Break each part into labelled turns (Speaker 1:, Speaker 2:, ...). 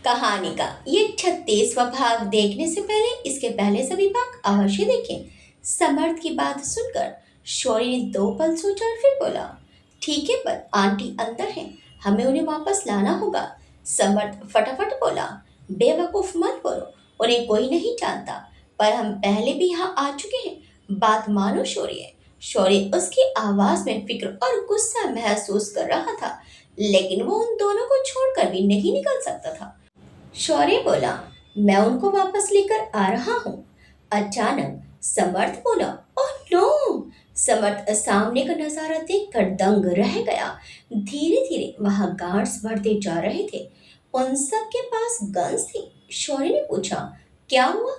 Speaker 1: कहानी का ये 36वां भाग देखने से पहले इसके पहले सभी भाग अवश्य देखें। समर्थ की बात सुनकर शौर्य ने 2 पल सोचा और फिर बोला, ठीक है, पर आंटी अंदर हैं, हमें उन्हें वापस लाना होगा। समर्थ फटाफट बोला, बेवकूफ मत बोलो, उन्हें कोई नहीं जानता, पर हम पहले भी यहाँ आ चुके हैं, बात मानो शौर्य। शौर्य उसकी आवाज में फिक्र और गुस्सा महसूस कर रहा था, लेकिन वो उन दोनों को छोड़कर भी नहीं निकल सकता था। शौर्य बोला, मैं उनको वापस लेकर आ रहा हूँ। अचानक समर्थ बोला, ओह नो। समर्थ सामने का नजारा देखकर दंग रह गया। धीरे धीरे वहां गार्ड्स बढ़ते जा रहे थे, उन सब के पास गन्स थी। शौर्य ने पूछा, क्या हुआ?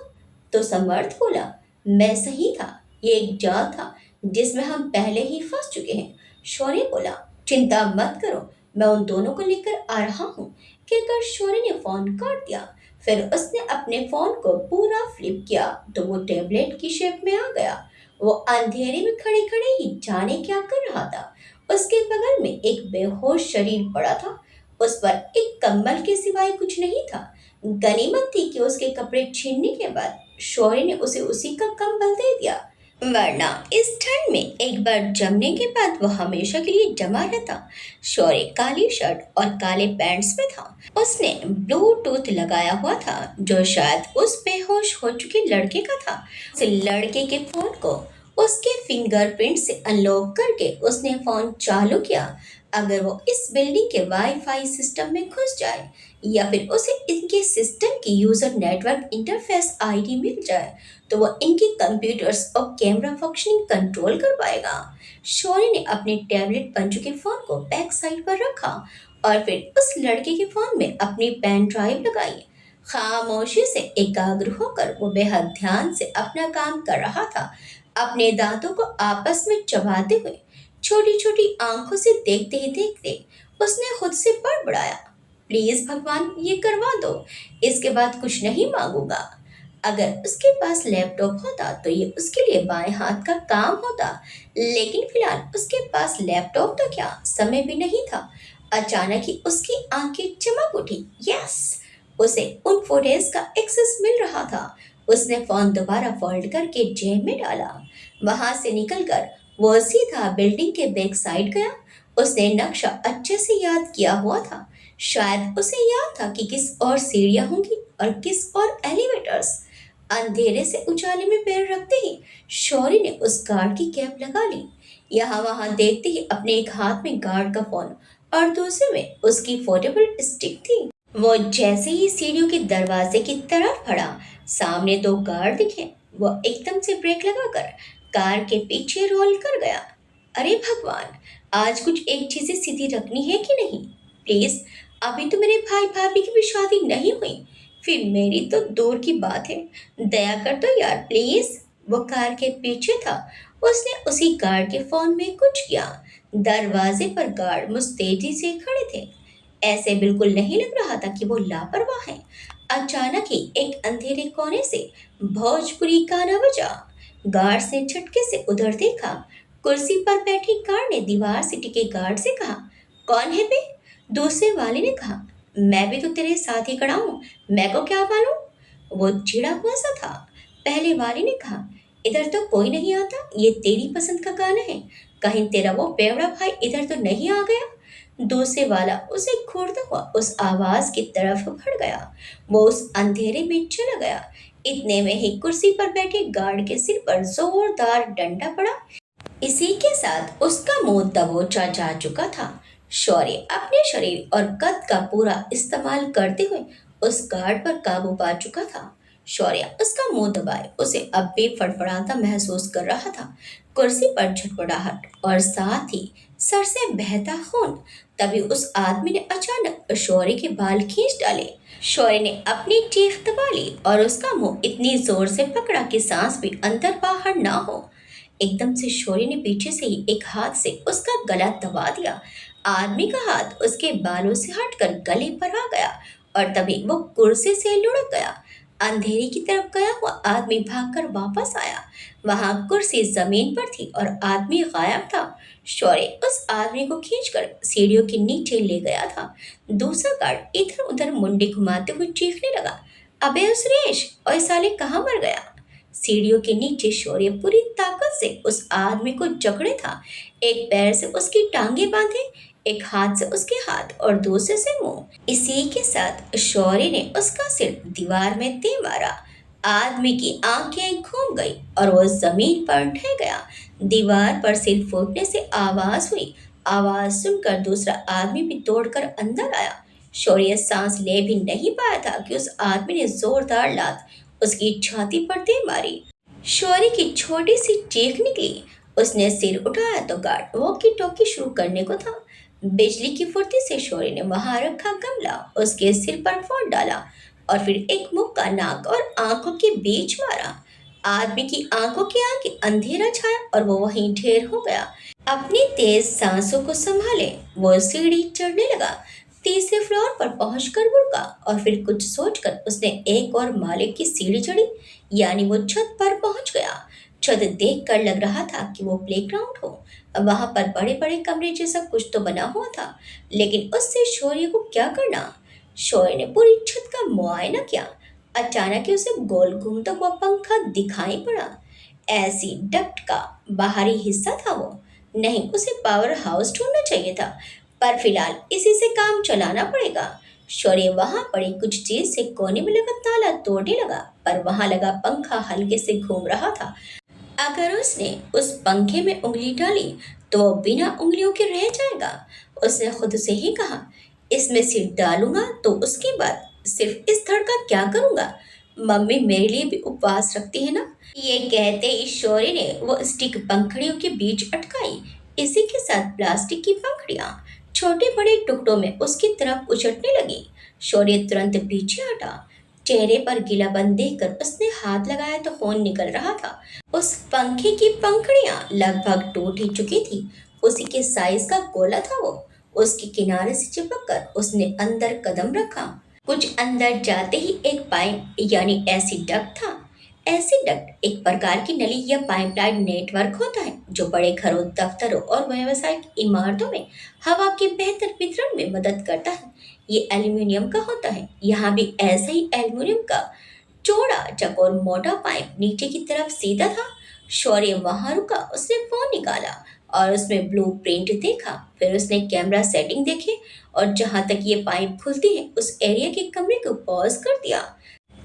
Speaker 1: तो समर्थ बोला, मैं सही था, ये एक जाल था जिसमें हम पहले ही फंस चुके हैं। शौर्य बोला, चिंता मत करो, मैं उन दोनों को लेकर आ रहा हूँ। कहकर शौर्य ने फोन काट दिया। फिर उसने अपने फोन को पूरा फ्लिप किया तो वो टेबलेट की शेप में आ गया। वो अंधेरे में खड़े खड़े ही जाने क्या कर रहा था। उसके बगल में एक बेहोश शरीर पड़ा था, उस पर एक कंबल के सिवाय कुछ नहीं था। गनीमत थी कि उसके कपड़े छीनने के बाद शौर्य ने उसे उसी का कंबल दे दिया, वरना इस ठंड में एक बार जमने के बाद वो हमेशा के लिए जमा रहता। शौर्य काली शर्ट और काले पैंट्स में था। उसने ब्लूटूथ लगाया हुआ था जो शायद उस बेहोश हो चुके लड़के का था। उस लड़के के फोन को उसके फिंगरप्रिंट से अनलॉक करके उसने फोन चालू किया। अगर वो इस बिल्डिंग के वाईफाई सिस्टम में घुस जाए या फिर उसे इनके सिस्टम की यूजर नेटवर्क इंटरफेस आईडी मिल जाए तो वो इनकी कंप्यूटर्स और कैमरा फंक्शनिंग कंट्रोल कर पाएगा। शौर्य ने अपने टैबलेट बन चुके फोन को बैक साइड पर रखा और फिर उस लड़के के फोन में अपनी पेन ड्राइव लगाई। खामोशी से एकाग्र होकर वो बेहद ध्यान से अपना काम कर रहा था, अपने दांतों को आपस में चबाते हुए। छोटी छोटी आंखों से देखते ही देखते उसने खुद से बड़बड़ाया, प्लीज भगवान ये करवा दो, इसके बाद कुछ नहीं मांगूंगा। अगर उसके पास लैपटॉप होता तो ये उसके लिए बाएं हाथ का काम होता, लेकिन फिलहाल उसके पास लैपटॉप तो क्या, समय भी नहीं था। अचानक ही उसकी आंखें चमक उठी। यस, उसे उन फुटेज का एक्सेस मिल रहा था। उसने फोन दोबारा फोल्ड करके जेब में डाला। वहां से निकलकर वो सीधा बिल्डिंग के बैक साइड गया। उसने नक्शा अच्छे से याद किया हुआ था। शायद उसे याद था कि किस और सीढ़ियां होंगी और किस और एलिवेटर्स। अंधेरे से उजाले में पैर रखते ही शौर्य ने उस गार्ड की कैप लगा ली। यहाँ वहां देखते ही अपने एक हाथ में गार्ड का फोन और दूसरे में उसकी फोल्डेबल स्टिक थी। वो जैसे ही सीढ़ियों के दरवाजे की तरफ बढ़ा, सामने 2 गार्ड दिखे। वो एकदम से ब्रेक लगाकर कार के पीछे रोल कर गया। अरे भगवान, आज कुछ एक चीजें सीधी रखनी है कि नहीं? प्लीज, अभी तो मेरे भाई भाभी की भी शादी नहीं हुई, फिर मेरी तो दूर की बात है, दया कर दो यार प्लीज। वो कार के पीछे था। उसने उसी गार्ड के फोन में कुछ किया। दरवाजे पर गार्ड मुस्तैदी से खड़े थे, ऐसे बिल्कुल नहीं लग रहा था कि वो लापरवाह है। अचानक ही एक अंधेरे कोने से भोजपुरी गाना बजा। गार्ड ने झटके से उधर देखा। कुर्सी पर बैठे गार्ड ने दीवार से टिके गार्ड से कहा, कौन है बे? दूसरे वाले ने कहा, मैं भी तो तेरे साथ ही खड़ा हूँ, मैं को क्या मालूम? वो चिढ़ा हुआ सा था। पहले वाले ने कहा, इधर तो कोई नहीं आता, ये तेरी पसंद का गाना है, कहीं तेरा वो बेवड़ा भाई इधर तो नहीं आ गया? दूसरे वाला उसे घूरता हुआ उस आवाज की तरफ बढ़ गया। वो उस अंधेरे में चला गया। इतने में ही कुर्सी पर बैठे गार्ड के सिर पर जोरदार डंडा पड़ा। इसी के साथ उसका मुंह दबोचा जा चुका था। शौर्य अपने शरीर और कद का पूरा इस्तेमाल करते हुए उस गार्ड पर काबू पा चुका था। शौर्य उसका मुंह दबाए उसे अब भी फड़फड़ाता महसूस कर रहा था। कुर्सी पर झटपटाहट और साथ ही सर से बहता खून। तभी उस आदमी ने अचानक शौर्य के बाल खींच डाले। शौर्य ने अपनी चीख दबा ली और उसका मुंह इतनी जोर से पकड़ा कि सांस भी अंदर बाहर ना हो। एकदम से शौर्य ने पीछे से ही एक हाथ से उसका गला दबा दिया। आदमी का हाथ उसके बालों से हटकर गले पर आ गया और तभी वो कुर्सी से लुढ़क गया। अंधेरे की तरफ गया हुआ आदमी भागकर वापस आया। वहां कुर्सी जमीन पर थी और आदमी गायब था। शौर्य उस आदमी को खींचकर सीढ़ियों के नीचे ले गया था। दूसरा गार्ड इधर उधर मुंडी घुमाते हुए चीखने लगा, अबे ओ सुरेश, ओए साले कहाँ मर गया? सीढ़ियों के नीचे शौर्य पूरी ताकत से उस आदमी को जकड़े था। एक पैर से उसकी टांगे बांधे, एक हाथ से उसके हाथ और दूसरे से मुंह। इसी के साथ शौर्य ने उसका सिर दीवार में दे मारा। आदमी की आंखें घूम गई और वो जमीन पर ढह गया। दीवार पर सिर फूटने से आवाज हुई। आवाज सुनकर दूसरा आदमी भी दौड़कर अंदर आया। शौर्य सांस ले भी नहीं पाया था कि उस आदमी ने जोरदार लात उसकी छाती पर दे मारी। शौर्य की छोटी सी चीख निकली। उसने सिर उठाया तो गार्ड वॉकी टॉकी शुरू करने को था। बिजली की फुर्ती से शौर्य ने वहां रखा गमला उसके सिर पर फोड़ डाला और फिर एक मुक्का नाक और आंखों के बीच मारा। आदमी की आंखों के आगे अंधेरा छाया और वो वहीं ढेर हो गया। अपनी तेज सांसों को संभाले वो सीढ़ी चढ़ने लगा। तीसरे फ्लोर पर पहुंचकर रुका और फिर कुछ सोचकर उसने एक और माले की सीढ़ी चढ़ी, यानी वो छत पर पहुंच गया। छत देखकर लग रहा था कि वो प्लेग्राउंड हो। वहां पर बड़े बड़े कमरे जैसा कुछ तो बना हुआ था, लेकिन उससे शौर्य को क्या करना? शौर्य ने पूरी छत का मुआयना किया। अचानक ही उसे गोल घूमता हुआ पंखा दिखाई पड़ा। ऐसी डक्ट का बाहरी हिस्सा था वो। नहीं, उसे पावर हाउस ढूंढना चाहिए था, पर फिलहाल इसी से काम चलाना पड़ेगा। शौर्य वहां पड़ी कुछ चीज से कोने में लगा ताला तोड़ने लगा, पर वहां लगा पंखा हल्के से घूम रहा था। अगर उसने उस पंखे में उंगली डाली तो वो बिना उंगलियों के रह जाएगा। उसने खुद से ही कहा, इसमें सिर डालूंगा तो उसके बाद सिर्फ इस धड़ का क्या करूंगा? मम्मी मेरे लिए भी उपवास रखती है ना। ये कहते ही शौर्य ने वो स्टिक पंखड़ियों के बीच अटकाई। इसी के साथ प्लास्टिक की पंखड़ियां छोटे बड़े टुकड़ों में उसकी तरफ उछटने लगी। शौर्य तुरंत पीछे हटा। चेहरे पर गीलापन देखकर उसने हाथ लगाया तो खून निकल रहा था। उस पंखे की पंखड़ियां लगभग टूट ही चुकी थी। उसी के साइज का गोला था वो। उसके किनारे से चिपक कर उसने अंदर कदम रखा। कुछ अंदर जाते ही एक पाइप यानी एसिड डक्ट था। एसिड डक्ट एक प्रकार की नली या पाइपलाइन नेटवर्क होता है जो बड़े घरों, दफ्तरों और व्यावसायिक इमारतों में हवा के बेहतर वितरण में मदद करता है। ये एल्यूमिनियम का होता है। यहाँ भी ऐसा ही एल्यूमिनियम का चौड़ा चकोर मोटा पाइप नीचे की तरफ सीधा था। शौर्य वहां रुका। उसने फोन निकाला और उसमें ब्लूप्रिंट देखा। फिर उसने कैमरा सेटिंग देखे और जहां तक ये पाइप खुलती है उस एरिया के कमरे को पॉज कर दिया।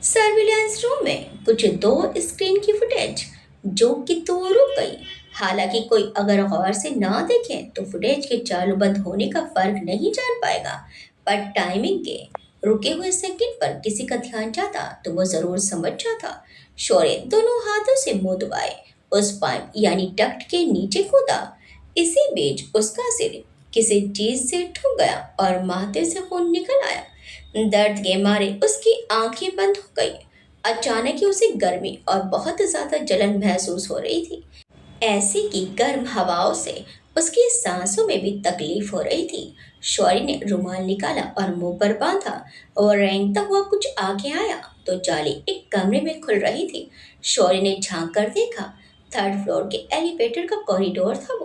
Speaker 1: सर्विलांस रूम में कुछ दो स्क्रीन की फुटेज जो कि तो रुक गई। हालांकि कोई अगर गौर से ना देखे तो फुटेज के चालू बंद होने का फर्क नहीं जान पाएगा, पर टाइमिंग के रुके हुए सेकंड पर किसी का ध्यान जाता तो वो जरूर समझ जाता। शौर्य दोनों हाथों से मुंह दबाए उस पाइप यानी डक्ट के नीचे कूदा। इसी बीच उसका सिर किसी चीज से ठुक गया और माथे से खून निकल आया। दर्द के मारे उसकी आंखें बंद हो गई। अचानक ही उसे गर्मी और बहुत ज्यादा जलन महसूस हो रही थी। ऐसी कि गर्म हवाओं से उसकी सांसों में भी तकलीफ हो रही थी। शौर्य ने रुमाल निकाला और मुंह पर बांधा और रेंगता हुआ कुछ आगे आया तो जाली एक कमरे में खुल रही थी। शौर्य ने झांक कर देखा। थर्ड फ्लोर के एलिवेटर का कॉरिडोर था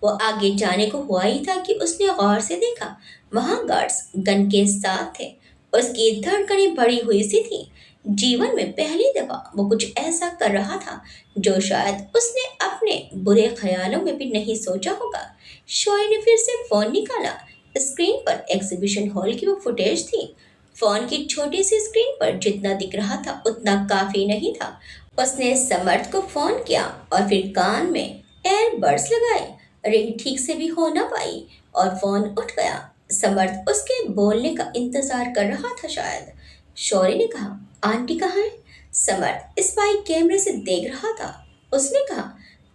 Speaker 1: वो आगे जाने को हुआ ही था कि उसने गौर से देखा। वहां गार्ड्स गन के साथ थे। उसकी धड़कनें बढ़ी हुई सी थी। जीवन में पहली दफा वो कुछ ऐसा कर रहा था जो शायद उसने अपने बुरे ख्यालों में भी नहीं सोचा होगा। शॉय ने फिर से फोन निकाला। स्क्रीन पर एग्जीबिशन हॉल की वो फुटेज थी। फोन की छोटी सी स्क्रीन पर जितना दिख रहा था उतना काफी नहीं था। उसने समर्थ को फोन किया और फिर कान में एयरबड्स लगाए। रिंग ठीक से भी हो ना पाई और फोन उठ गया। समर्थ उसके बोलने का इंतजार कर रहा था शायद। शौर्य ने कहा, आंटी कहाँ है? समर्थ स्पाई कैमरे से देख रहा था। उसने कहा,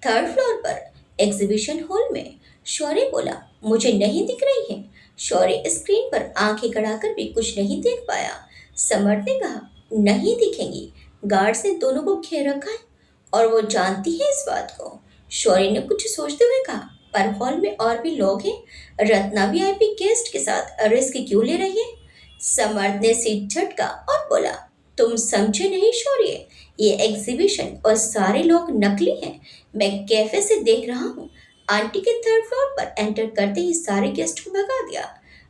Speaker 1: थर्ड फ्लोर पर एग्जीबिशन हॉल में। शौर्य बोला, मुझे नहीं दिख रही है। शौर्य स्क्रीन पर आंखें गड़ाकर भी कुछ नहीं देख पाया। समर्थ ने कहा, नहीं दिखेंगी, गार्ड्स ने दोनों को घेर रखा है और वो जानती है इस बात को। शौर्य ने कुछ सोचते हुए कहा, पर हॉल में और भी लोग हैं। रत्ना वीआईपी गेस्ट के साथ रिस्क क्यों ले रही है? समर्थ ने सिर झटका और बोला, तुम समझे नहीं शौर्य, ये एग्जीबिशन और सारे लोग नकली हैं। मैं कैफे से देख रहा हूँ। आंटी के थर्ड फ्लोर पर एंटर करते ही सारे गेस्ट को भगा दिया।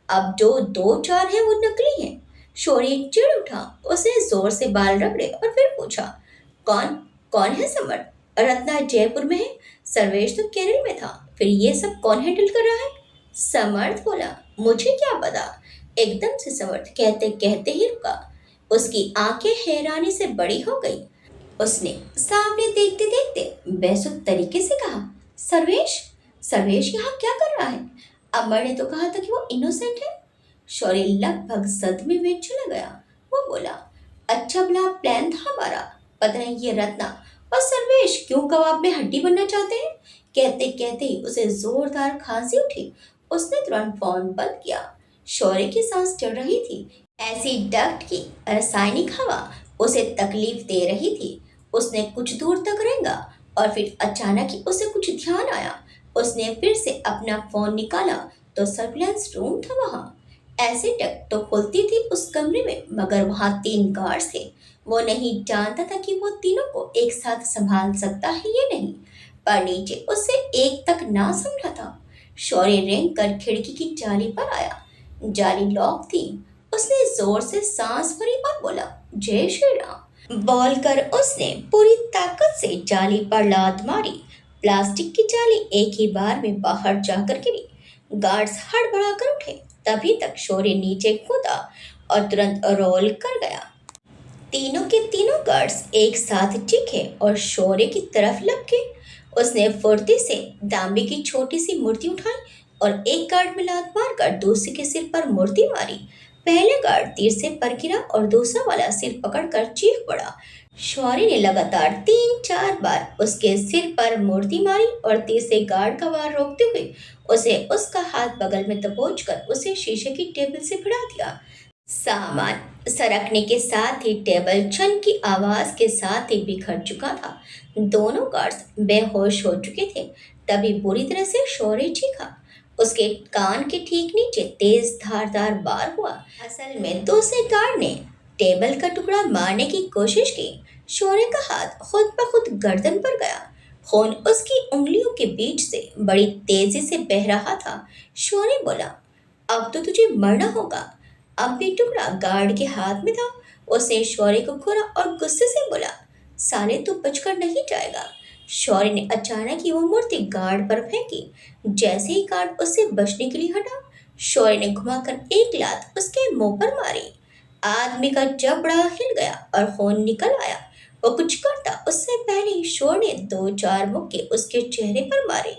Speaker 1: अब जो दो चार हैं वो नकली हैं। शौर्य चिढ़ उठा। उसने जोर से बाल रगड़े और फिर पूछा, कौन कौन है समर? रत्ना जयपुर में है, सर्वेश तो केरल में था। फिर ये सब कौन हैंडल कर रहा है? समर्थ बोला, मुझे क्या पता। एकदम से समर्थ कहते कहते ही रुका। उसकी आंखें हैरानी से बड़ी हो गई। उसने सामने देखते देखते बेसुध तरीके से कहा, सर्वेश, सर्वेश यहाँ क्या कर रहा है? अमर ने तो कहा था कि वो इनोसेंट है। शौर्य लगभग सदमे में चला गया। वो बोला, अच्छा भला प्लान था हमारा। पता नहीं ये रत्ना और सर्वेश क्यों कबाब में हड्डी बनना चाहते हैं। कहते कहते ही उसे जोरदार खांसी उठी। उसने तुरंत फोन बंद किया। शौर्य की सांस चढ़ रही थी। ऐसी डक्ट की रासायनिक हवा उसे तकलीफ दे रही थी। उसने कुछ दूर तक रेंगा और फिर अचानक ही उसे कुछ ध्यान आया। उसने फिर से अपना फोन निकाला तो सर्विलांस रूम था वहां। ऐसे टक तो खुलती थी उस कमरे में, मगर वहां तीन गार्ड्स थे। वो नहीं जानता था कि वो तीनों को एक साथ संभाल सकता है या नहीं, पर नीचे उससे एक तक ना समझा था। शौर्य रेंग कर खिड़की की जाली पर आया। जाली लॉक थी। उसने जोर से सांस भरी और बोला, जय श्री राम। बोलकर उसने पूरी ताकत से जाली पर लात मारी। प्लास्टिक की जाली एक ही बार में बाहर जाकर गिरी। गार्ड्स हड़बड़ा कर उठे। तभी तक शौर्य नीचे कूदा और तुरंत रोल कर गया। तीनों के तीनों गार्ड्स एक साथ चीखे और शौर्य की तरफ लपके। उसने फुर्ती से तांबे की छोटी सी मूर्ति उठाई और एक गार्ड में लात मारकर दूसरे के सिर पर मूर्ति मारी। पहले गार्ड तीर से पर गिरा और दूसरा वाला सिर पकड़कर चीख पड़ा। शौर्य ने लगातार 3-4 बार उसके सिर पर मूर्ति मारी और तीसरे गार्ड का वार रोकते हुए उसे उसका हाथ बगल में दबोचकर उसे शीशे की टेबल से भिड़ा दिया। सामान सरकने के साथ ही टेबल छन की आवाज के साथ ही बिखर चुका था। दोनों गार्ड्स बेहोश हो चुके थे। तभी बुरी तरह से शौर्य चीखा। उसके कान के ठीक नीचे तेज धारदार वार हुआ। असल में दूसरे गार्ड ने टेबल का टुकड़ा मारने की कोशिश की। शौर्य का हाथ खुद ब खुद गर्दन पर गया। खून उसकी उंगलियों के बीच से बड़ी तेजी से बह रहा था। शौर्य बोला, अब तो तुझे मरना होगा। अब भी टुकड़ा गार्ड के हाथ में था। उसने शौर्य को घूरा और गुस्से से बोला, साले तू बचकर नहीं जाएगा। शौर्य ने अचानक ही वो मूर्ति गार्ड पर फेंकी। जैसे ही गार्ड उससे बचने के लिए हटा, शौर्य ने घुमाकर एक लात उसके मुंह पर मारी। आदमी का जबड़ा हिल गया और खून निकल आया। वो कुछ करता उससे पहले ही शौर्य ने 2-4 मुक्के उसके चेहरे पर मारे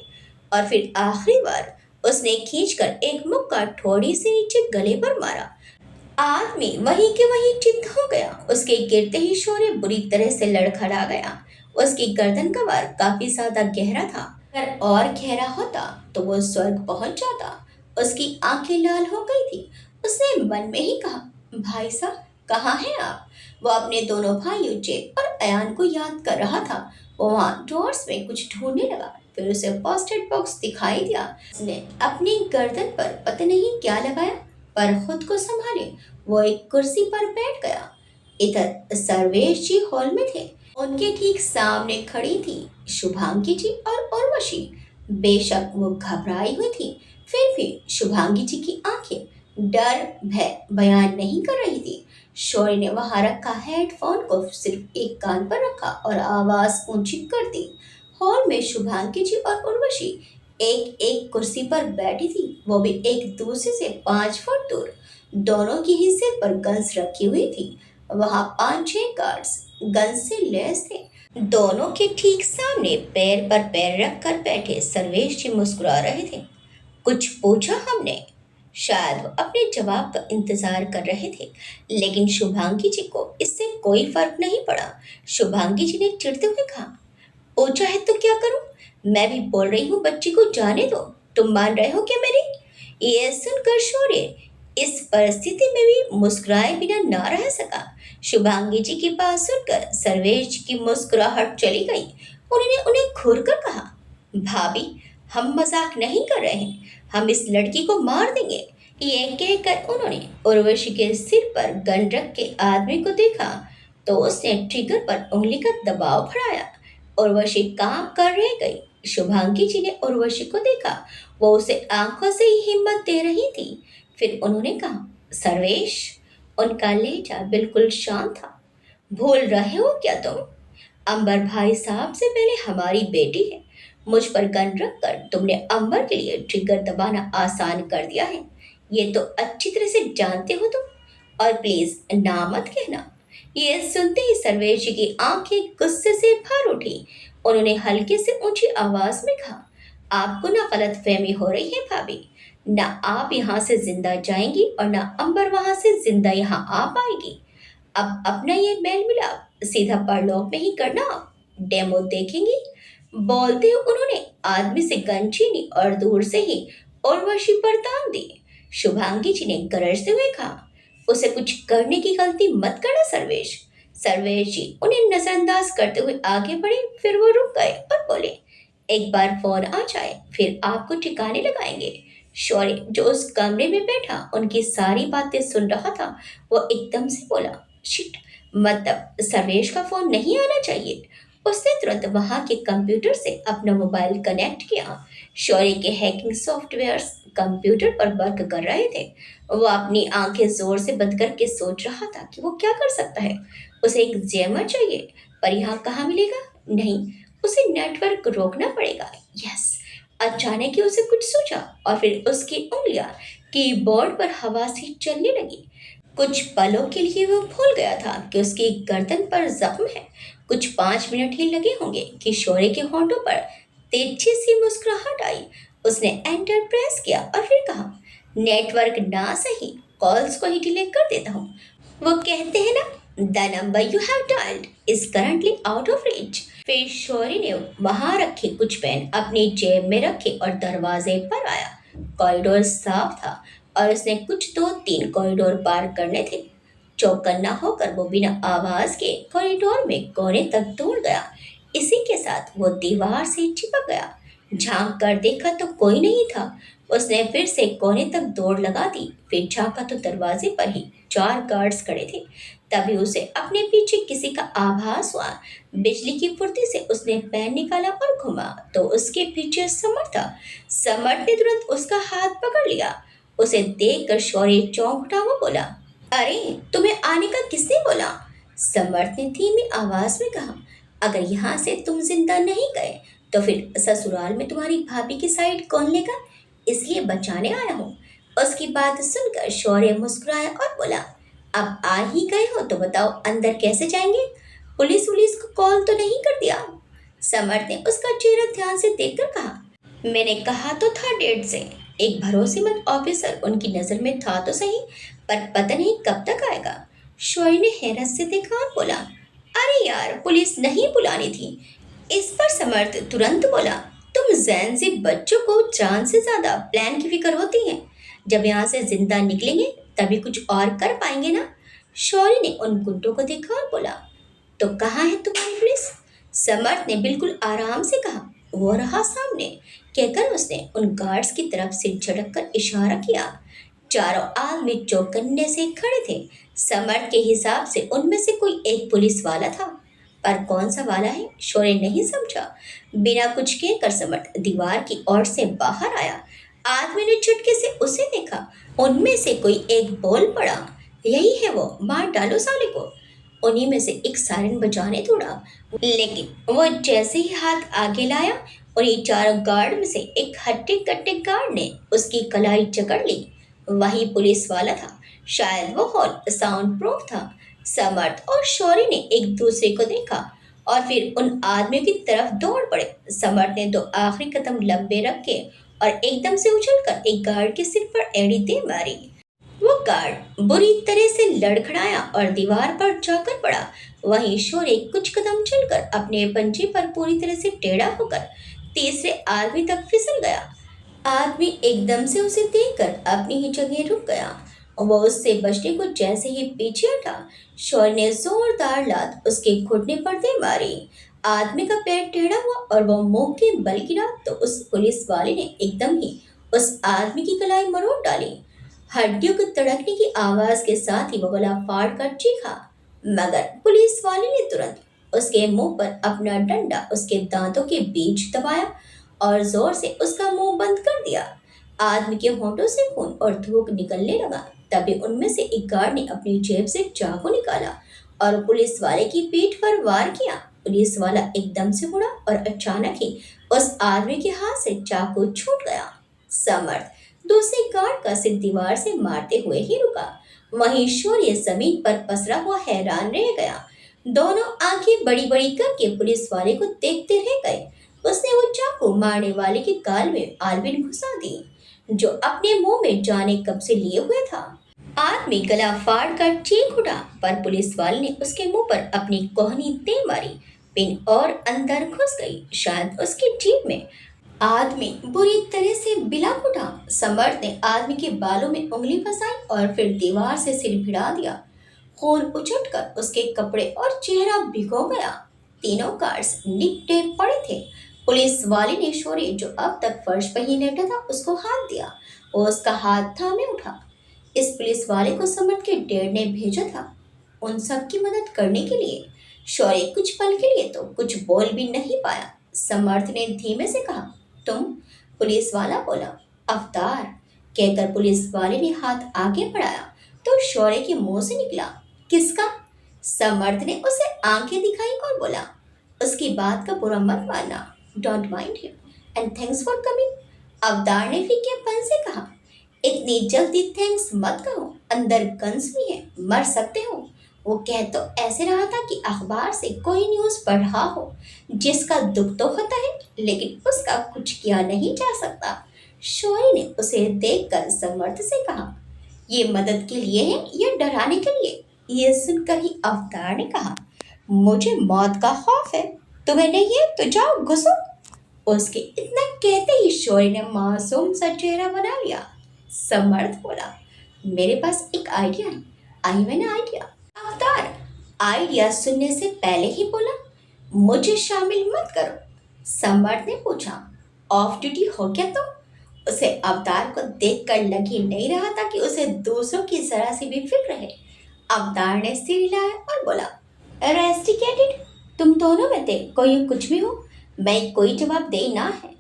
Speaker 1: और फिर आखिरी बार उसने खींचकर एक मुक्का थोड़ी से नीचे गले पर मारा। आदमी वहीं के वहीं चित्त हो गया। उसके गिरते ही शौर्य बुरी तरह से लड़खड़ा गया। उसकी गर्दन का वार काफी ज्यादा गहरा था। अगर और गहरा होता तो वो स्वर्ग पहुंच जाता। उसकी आंखें लाल हो गई थी। उसने मन में ही कहा, भाई साहब कहाँ हैं आप? वो अपने दोनों भाइयों जेक और अयान को याद कर रहा था। वो वहाँ ड्रॉर्स में कुछ ढूंढने लगा। फिर उसे फर्स्ट एड बॉक्स दिखाई दिया। उसने अपनी गर्दन पर पता नहीं क्या लगाया, पर खुद को संभाले वो एक कुर्सी पर बैठ गया। इधर सर्वेश जी हॉल में थे। उनके ठीक सामने खड़ी थी शुभांगी जी और उर्वशी। बेशक वो घबराई हुई थी, फिर भी शुभांगी जी की आंखें डर भय बयान नहीं कर रही थी। शौर्य ने वहां रखा हेडफोन को सिर्फ एक कान पर रखा और आवाज ऊंची कर दी। हॉल में शुभांगी जी और उर्वशी एक एक कुर्सी पर बैठी थी, वो भी एक दूसरे से 5 फुट दूर। दोनों की ही सिर पर गन्स रखी हुई थी। वहां 5-6 गार्ड्स गन से लैस थे। दोनों के ठीक सामने पैर पर पैर रखकर बैठे सर्वेश जी मुस्कुरा रहे थे। कुछ पूछा हमने? शायद वो अपने जवाब का इंतजार कर रहे थे, लेकिन शुभांगी जी को इससे कोई फर्क नहीं पड़ा। शुभांगी जी ने चिढ़ते हुए कहा, पूछा है तो क्या करूं? मैं भी बोल रही हूँ बच्ची को जाने दो। तुम मान रहे हो क्या मेरी? ये सुनकर शौर्य इस परिस्थिति में भी मुस्कुराए बिना ना रह सका। शुभांगी जी की बात सुनकर सर्वेश की मुस्कुराहट चली गई। उन्होंने उन्हें घूर कर कहा, भाभी हम मजाक नहीं कर रहे हैं, हम इस लड़की को मार देंगे। ये कहकर उन्होंने उर्वशी के सिर पर गन रख के आदमी को देखा। तो उसने ट्रिगर पर उंगली का दबाव बढ़ाया। उर्वशी काम कर रह गई। शुभांगी जी ने उर्वशी को देखा। वो उसे आंखों से ही हिम्मत दे रही थी। फिर उन्होंने कहा, सर्वेश। उनका लहजा बिल्कुल शांत था। भूल रहे हो क्या तुम? अंबर भाई साहब से पहले हमारी बेटी है। मुझ पर गन रख कर तुमने अंबर के लिए ट्रिगर दबाना आसान कर दिया है। ये तो अच्छी तरह से जानते हो तुम। और प्लीज ना मत कहना। ये सुनते ही सर्वेश जी की आंखें गुस्से से भर उठी। उन्होंने हल्के से ऊंची आवाज में कहा, आपको ना गलत फहमी हो रही है भाभी। ना आप यहाँ से जिंदा जाएंगी और ना अंबर वहां से जिंदा यहाँ आ पाएगी। अब अपना ये मेल मिलाप सीधा परलोक में ही करना। डेमो देखेंगी। बोलते ही उन्होंने आदमी से गन छीनी और दूर से ही उर्वशी पर तान दी। शुभांगी जी ने गरजते हुए कहा, उसे कुछ करने की गलती मत करना सर्वेश। सर्वेश जी उन्हें नजरअंदाज करते हुए आगे बढ़े। फिर वो रुक गए और बोले, एक बार फोन आ जाए फिर आपको ठिकाने लगाएंगे। शौर्य जो उस कमरे में बैठा उनकी सारी बातें सुन रहा था, वो एकदम से बोला, शिट, मतलब सर्वेश का फोन नहीं आना चाहिए। उसने तुरंत वहां के कंप्यूटर से अपना मोबाइल कनेक्ट किया। शौर्य के हैकिंग सॉफ्टवेयर्स कंप्यूटर पर वर्क कर रहे थे। वो अपनी आंखें जोर से बंद करके सोच रहा था कि वो क्या कर सकता है। उसे एक जैमर चाहिए, पर यहाँ कहाँ मिलेगा? नहीं, उसे नेटवर्क रोकना पड़ेगा। यस। अचानक ही उसे कुछ सूझा और फिर उसकी उंगलियां कीबोर्ड पर हवा से चलने लगी। कुछ पलों के लिए वो भूल गया था कि उसकी गर्दन पर जख्म है। कुछ 5 मिनट ही लगे होंगे कि शौर्य के होंठों पर तेजी सी मुस्कुराहट आई। उसने एंटर प्रेस किया और फिर कहा, नेटवर्क ना सही, कॉल्स को ही डिलीट कर देता हूँ। वो कहते हैं ना, the number you have dialled is currently out of reach. फिर शौर्य ने वहां रखे कुछ पेन अपनी जेब में रखे और दरवाजे पर आया। कॉरिडोर साफ था और उसने कुछ 2-3 कॉरिडोर पार करने थे। चौकन्ना होकर वो बिना आवाज के कॉरिडोर में कोने तक दौड़ गया। इसी के साथ वो दीवार से चिपक गया। झांक कर देखा तो कोई नहीं था। उसने फिर से कोने तक दौड़ लगा दी। फिर झांका तो दरवाजे पर ही 4 गार्ड्स खड़े थे। तभी उसे अपने पीछे किसी का आभास हुआ। बिजली की फुर्ती से उसने पेन निकाला और घुमा तो उसके पीछे समर था। समर ने तुरंत उसका हाथ पकड़ लिया। उसे देखकर शौर्य चौंक उठा। वो बोला, अरे तुम्हें आने का किसने बोला? समर्थ ने धीमी आवाज में कहा, अगर यहाँ से तुम जिंदा नहीं गए तो फिर ससुराल में तुम्हारी भाभी की साइड कौन लेगा? इसलिए बचाने आया हूँ। उसकी बात सुनकर शौर्य मुस्कुराया और बोला, अब आ ही गए हो तो बताओ अंदर कैसे जाएंगे? पुलिस वुलिस को कॉल तो नहीं कर दिया? समर्थ ने उसका चेहरा ध्यान से देखकर कहा, मैंने कहा तो था डेढ़ से। एक भरोसेमंद ऑफिसर उनकी नजर में था तो सही, पर पता नहीं कब तक आएगा। शौर्य ने हैरत से देखा और बोला, अरे यार, पुलिस नहीं बुलानी थी। इस पर समर्थ तुरंत बोला, तुम जैन से बच्चों को जान से ज्यादा प्लान की फिक्र होती है। जब यहाँ से जिंदा निकलेंगे तभी कुछ और कर पाएंगे ना। शौर्य ने उन गुंडों को देखा और बोला, तो कहाँ है तुम्हारी पुलिस? समर्थ ने बिल्कुल आराम से कहा, वो रहा सामने। कहकर उसने उन गार्ड्स की तरफ से झटक कर इशारा किया। चारों आदमी चौकन्ने से खड़े थे। समर्थ के हिसाब से उनमें से कोई एक पुलिस वाला था, पर कौन सा वाला है शौर्य नहीं समझा। बिना कुछ कहकर समर्थ दीवार की ओर से बाहर आया। आदमी ने झटके से उसे देखा। उनमें से कोई एक बोल पड़ा, यही है वो, मार डालो साले को। उन्हीं में से एक सायरन बजाने दौड़ा, लेकिन वो जैसे ही हाथ आगे लाया, उन्हीं चारों गार्ड में से एक हट्टे कट्टे गार्ड ने उसकी कलाई जकड़ ली। वही पुलिस वाला था। शायद वो हॉल साउंड प्रूफ था। समर्थ और शौर्य ने एक दूसरे को देखा और फिर उन आदमियों की तरफ दौड़ पड़े। समर्थ ने 2 आखिरी कदम लंबे रखे और एकदम से उछलकर एक गार्ड के सिर पर एड़ी दे मारी। वो गार्ड बुरी तरह से लड़खड़ाया और दीवार पर जाकर पड़ा। वहीं शौर्य कुछ कदम चलकर अपने पंजे पर पूरी तरह से टेढ़ा होकर तीसरे आदमी तक फिसल गया। आदमी एकदम से उसे देखकर अपनी ही जगह रुक गया और वो उससे बचने को जैसे ही पीछे हटा, शौर्य ने जोरदार लात उसके घुटने पर दे मारी। आदमी का पैर टेढ़ा हुआ और वो मुंह के बल गिरा तो उस पुलिस वाले ने एकदम ही उस आदमी की कलाई मरोड़ डाली। हड्डियों को तड़कने की आवाज के साथ ही वो गला फाड़ कर चीखा, मगर पुलिस वाले ने तुरंत उसके मुंह पर अपना डंडा उसके दांतों के बीच दबाया और जोर से उसका मुंह बंद कर दिया। आदमी के होंठों से खून और थूक निकलने लगा। तभी उनमें से एक गार्ड ने अपनी जेब से चाकू निकाला और पुलिस वाले की पीठ पर वार किया। पुलिस वाला एकदम से मुड़ा और अचानक ही उस आदमी के हाथ से चाकू छूट गया। समर्थ दूसरे गार्ड का सिर दीवार से मारते हुए ही रुका। वहीं शौर्य जमीन पर पसरा हुआ हैरान रह गया। दोनों आंखें बड़ी बड़ी करके पुलिस वाले को देखते रह गए। उसने वो चाकू मारने वाले के गाल में आलविन घुसा दी, जो अपने मुंह में जाने कब से लिए हुए था। आदमी गला फाड़ कर चीख उठा, पर पुलिस वाले ने उसके मुंह पर अपनी कोहनी दे मारी। पिन और अंदर घुस गई, शायद उसकी जीभ में। आदमी बुरी तरह से बिलख उठा। समर्थ ने आदमी के बालों में उंगली फंसाई और फिर दीवार से सिर भिड़ा दिया। खून उछटकर उसके कपड़े और चेहरा भिगो गया। तीनों गार्ड्स निपटे पड़े थे। पुलिस वाले ने शौर्य, जो अब तक फर्श पर ही लेटा था, उसको हाथ दिया। वो उसका हाथ थामे उठा। इस पुलिस वाले को समर्थ के डैड ने भेजा था उन सब की मदद करने के लिए। शौर्य कुछ पल के लिए तो कुछ बोल भी नहीं पाया। समर्थ ने धीमे से कहा, तुम? पुलिस वाला बोला, अवतार। कहकर पुलिस वाले ने हाथ आगे बढ़ाया तो शौर्य के मुंह से निकला, किसका? समर्थ ने उसे आंखें दिखाई और बोला, उसकी बात का बुरा मत मानना। Don't mind him and thanks for coming. अवतार ने फीकेपन से कहा, इतनी जल्दी थैंक्स मत कहो, अंदर गन्स भी है, मर सकते हो। वो कह तो ऐसे रहा था कि अखबार से कोई न्यूज़ पढ़ रहा हो जिसका दुख तो होता है, लेकिन उसका कुछ किया नहीं जा सकता। शौर्य ने उसे देखकर समर्थ से कहा, ये मदद के लिए है या डराने के लिए? ये सुनकर ही अवतार ने कहा, मुझे मौत का खौफ है, तुम्हें नहीं है तो जाओ घुसो। उसके इतना कहते ही शौर्य ने मासूम सा चेहरा बना लिया। समर्थ बोला, मेरे पास एक आइडिया है। आई मैंने आइडिया। अवतार आइडिया सुनने से पहले ही बोला, मुझे शामिल मत करो। समर्थ ने पूछा, ऑफ ड्यूटी हो क्या तुम? उसे अवतार को देखकर लग ही नहीं रहा था कि उसे दूसरों की जरा सी भी फिक्र है। अवतार ने सिर हिलाया और बोला, रेस्टिकेटेड, तुम दोनों में से कोई कुछ भी हो, मैं कोई जवाब दे ना है।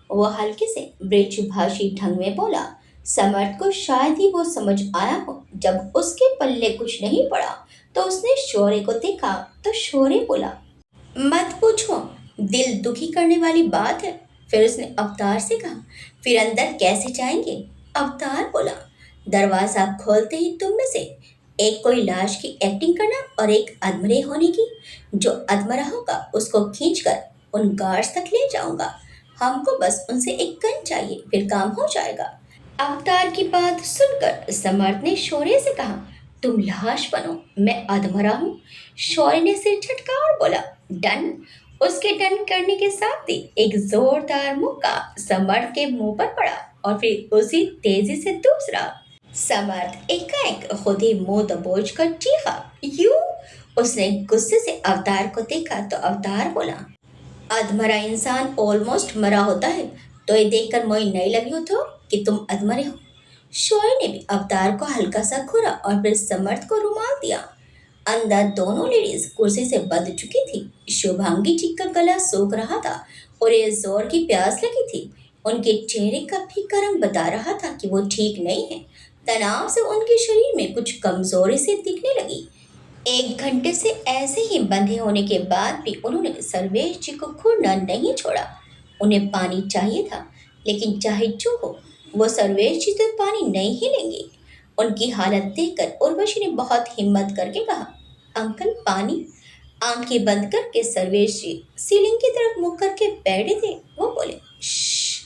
Speaker 1: वो हल्के से ब्रजभाषी ढंग में बोला। समर्थ को शायद ही वो समझ आया हो। जब उसके पल्ले कुछ नहीं पड़ा तो उसने शौर्य को देखा तो शौर्य बोला, मत पूछो, दिल दुखी करने वाली बात है। फिर उसने अवतार से कहा, फिर अंदर कैसे जाएंगे? अवतार बोला, दरवाजा खोलते ही तुम में से एक कोई लाश की एक्टिंग करना और एक अधमरे होने की। जो अधमरा होगा उसको खींचकर उन गार्ड्स तक ले जाऊंगा। हमको बस उनसे एक गन चाहिए, फिर काम हो जाएगा। अवतार की बात सुनकर समर्थ ने शौर्य से कहा, तुम लाश बनो, मैं अधमरा हूँ। शौर्य ने सिर झटका और बोला, डन। उसके डन करने के साथ ही एक जोरदार मुक्का समर्थ के मुंह पर पड़ा और फिर उसी तेजी से दूसरा। समर्थ एकाएक खुद ही मुंह दबोच कर चीखा, यू। उसने गुस्से से अवतार को देखा तो अवतार बोला, अधमरा इंसान ऑलमोस्ट मरा होता है, तो ये देखकर मोई नहीं लगी हो तो कि तुम अधमरे हो। शौर्य ने भी अवतार को हल्का सा घूरा और फिर समर्थ को रुमाल दिया। अंदर दोनों लेडीज कुर्सी से बंध चुकी थी। शुभांगी जी का गला सूख रहा था और ये जोर की प्यास लगी थी। उनके चेहरे का फीका रंग बता रहा था कि वो ठीक नहीं है। तनाव से उनके शरीर में कुछ कमजोरी से दिखने लगी। 1 घंटे से ऐसे ही बंधे होने के बाद भी उन्होंने सर्वेश जी को घूरना नहीं छोड़ा। उन्हें पानी चाहिए था, लेकिन चाहे जो हो वो सर्वेश जी तो पानी नहीं ही लेंगे। उनकी हालत देखकर उर्वशी ने बहुत हिम्मत करके कहा, अंकल पानी। आंखें बंद करके सर्वेश जी सीलिंग की तरफ मुख करके बैठे थे। वो बोले, श्श।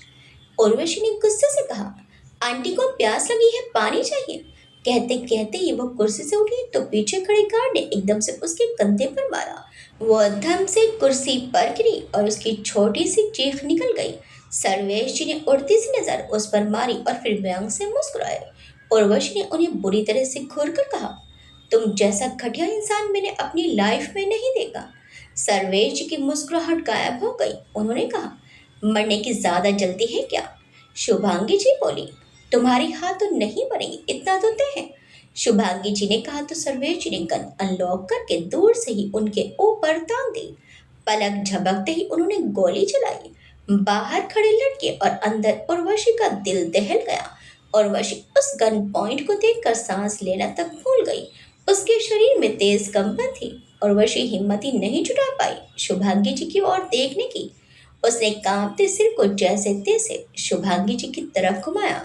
Speaker 1: उर्वशी ने गुस्से से कहा, आंटी को प्यास लगी है, पानी चाहिए। कहते कहते ही वो कुर्सी से उठी तो पीछे खड़े गार्ड ने एकदम से उसके कंधे पर मारा। वो धम से कुर्सी पर गिरी और उसकी छोटी सी चीख निकल गई। सर्वेश जी ने उड़ती सी नजर उस पर मारी और फिर व्यंग से मुस्कुराए। उर्वशी ने उन्हें बुरी तरह से घूर कर कहा, तुम जैसा घटिया इंसान मैंने अपनी लाइफ में नहीं देखा। सर्वेश जी की मुस्कुराहट गायब हो गई। उन्होंने कहा, मरने की ज्यादा जल्दी है क्या? शुभांगी जी बोली, तुम्हारी हाथ तो नहीं मरेंगी, इतना तो तय है। शुभांगी जी ने कहा तो सर्वेश जी ने गन अनलॉक करके दूर से ही उनके ऊपर तान दी। पलक झपकते ही उन्होंने गोली चलाई। बाहर खड़े लड़के और अंदर उर्वशी का दिल दहल गया। उर्वशी उस गन पॉइंट को देखकर सांस लेना तक भूल गई। उसके शरीर में तेज कंपन थी। उर्वशी हिम्मत ही नहीं जुटा पाई शुभांगी जी की ओर देखने की। उसने कांपते सिर को जैसे तैसे शुभांगी जी की तरफ घुमाया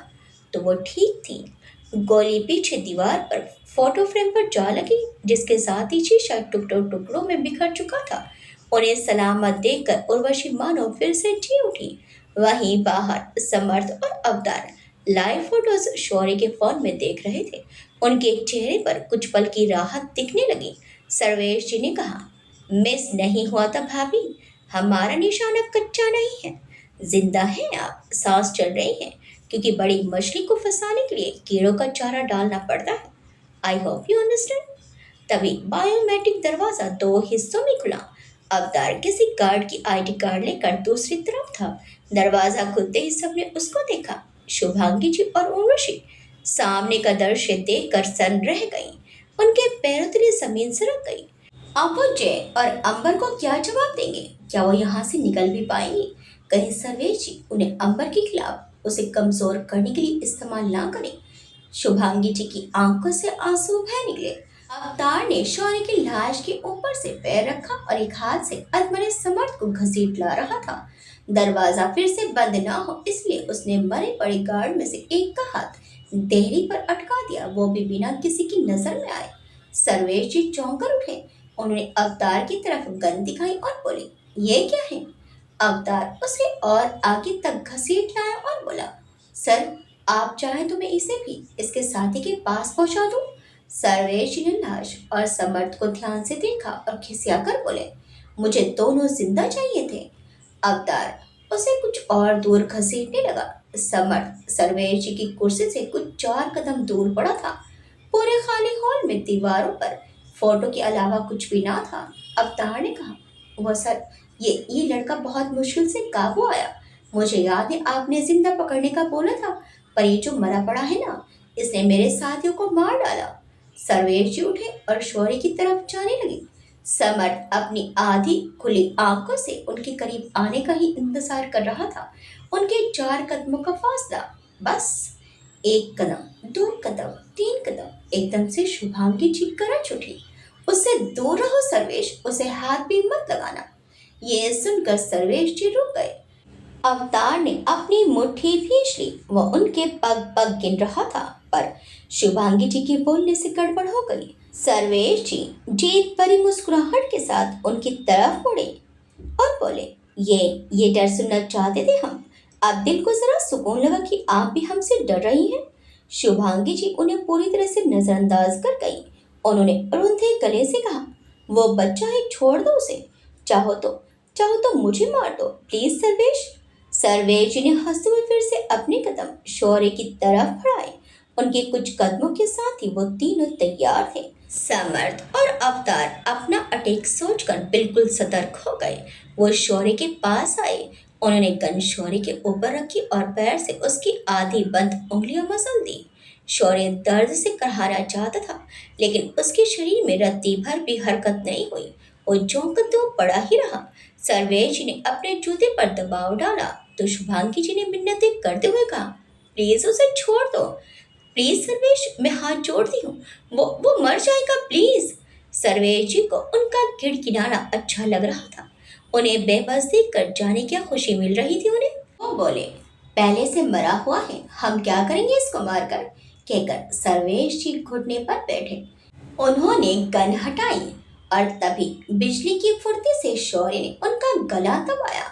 Speaker 1: तो वो ठीक थी। गोली पीछे दीवार पर फोटो फ्रेम पर जा लगी, जिसके साथ ही शीशा टुकड़ों टुकड़ों में बिखर चुका था। उन्हें सलामत देखकर उर्वशी मानो फिर से जी उठी। वहीं बाहर समर्थ और अवतार लाइव फोटोज शौर्य के फोन में देख रहे थे। उनके चेहरे पर कुछ पल की राहत दिखने लगी। सर्वेश जी ने कहा, मिस नहीं हुआ था भाभी, हमारा निशाना कच्चा नहीं है, जिंदा है आप, सांस चल रही है, क्योंकि बड़ी मछली को फंसाने के लिए कीड़ों का चारा डालना पड़ता है। I hope you understand. तभी बायोमेट्रिक दरवाजा दो हिस्सों में खुला। अवतार किसी गार्ड की आईडी कार्ड लेकर दूसरी तरफ था। दरवाजा खुलते ही सबने उसको देखा। शुभांगी जी और उर्वशी सामने का दृश्य देखकर सन रह गई। उनके पैरों तले जमीन सरक गई। अब वो जय और अंबर को क्या जवाब देंगे? क्या वो यहाँ से निकल भी पाएंगे? कहीं सर्वेश जी उन्हें अंबर के खिलाफ उसे कमजोर करने के लिए इस्तेमाल ना करें। शुभांगी जी की आंखों से आंसू बह निकले। अवतार ने शौर्य की लाश के ऊपर से पैर रखा और एक हाथ से अधमरे समर्थ को घसीट ला रहा था। दरवाजा फिर से बंद ना हो इसलिए उसने मरे पड़े गार्ड में से एक का हाथ देहरी पर अटका दिया, वो भी बिना किसी की नजर में आए। सर्वेश जी चौंक कर उठे। उन्होंने अवतार की तरफ गन दिखाई और बोले, ये क्या है? अवतार उसे और आगे तक घसीट लाया और बोला, सर आप चाहें तो मैं इसे भी इसके साथी के पास पहुंचा दूं। सर्वेश ने लाश और समर्थ को ध्यान से देखा और खिसिया कर बोले, मुझे दोनों जिंदा चाहिए थे। अवतार उसे कुछ और दूर घसीटने लगा। समर्थ सर्वेश जी की कुर्सी से कुछ 4 कदम दूर पड़ा था। पूरे खाली हॉल में दीवारों पर फोटो के अलावा कुछ भी ना था। अवतार ने कहा, वो सर, ये लड़का बहुत मुश्किल से काबू आया। मुझे याद है आपने जिंदा पकड़ने का बोला था, पर ये जो मरा पड़ा है ना, इसने मेरे साथियों को मार डाला। सर्वेश जी उठे और शौर्य की तरफ जाने लगे। समर्थ अपनी आधी खुली आंखों से उनके करीब आने का ही इंतजार कर रहा था। उनके 4 कदमों का फासला, बस 1 कदम, 2 कदम, 3 कदम। एकदम से शुभांगी जी गरज उठी, उससे दूर रहो सर्वेश, उसे हाथ भी मत लगाना। ये सुनकर सर्वेश जी रुक गए। अवतार ने अपनी मुट्ठी भींच ली। वह उनके पग पग गिन रहा था, पर शुभांगी जी के बोलने से गड़बड़ हो गई। सर्वेश जी जीत भरी मुस्कुराहट के साथ उनकी तरफ मुड़े और बोले, ये डर सुनना चाहते थे हम। अब दिल को जरा सुकून लगा कि आप भी हमसे डर रही हैं। शुभांगी जी उन्हें पूरी तरह से नजरअंदाज कर गई। उन्होंने रुंधे गले से कहा, वो बच्चा है, छोड़ दो उसे। चाहो तो मुझे मार दो प्लीज सर्वेश। सर्वेश जी ने हंसते हुए फिर से अपने कदम शौर्य की तरफ बढ़ाए। उनके कुछ कदमों के साथ ही वो तीनों तैयार थे। समर्थ और अवतार अपना अटैक सोचकर बिल्कुल सतर्क हो गए। वो शौर्य के पास आए। उन्होंने गन शौर्य के ऊपर रखी और पैर से उसकी आधी बंद उंगलियां मसल दी। शौर्य दर्द से करहाना चाहता था, लेकिन उसके शरीर में रत्ती भर भी हरकत नहीं हुई। वो चौंकते तो पड़ा ही रहा। सर्वेश जी ने अपने जूते पर दबाव डाला तो शुभांगी जी ने मिन्नतें करते हुए कहा, प्लीज उसे छोड़ दो। प्लीज सर्वेश, मैं हाथ जोड़ती हूँ, वो मर जाएगा प्लीज। सर्वेश जी को उनका गिड़गिड़ाना अच्छा लग रहा था। उन्हें बेबस देख कर जाने क्या खुशी मिल रही थी उन्हें। वो बोले, पहले से मरा हुआ है, हम क्या करेंगे इसको मारकर, कहकर सर्वेश जी घुटने पर बैठे। उन्होंने गन हटाई और तभी बिजली की फुर्ती से शौर्य ने उनका गला दबाया।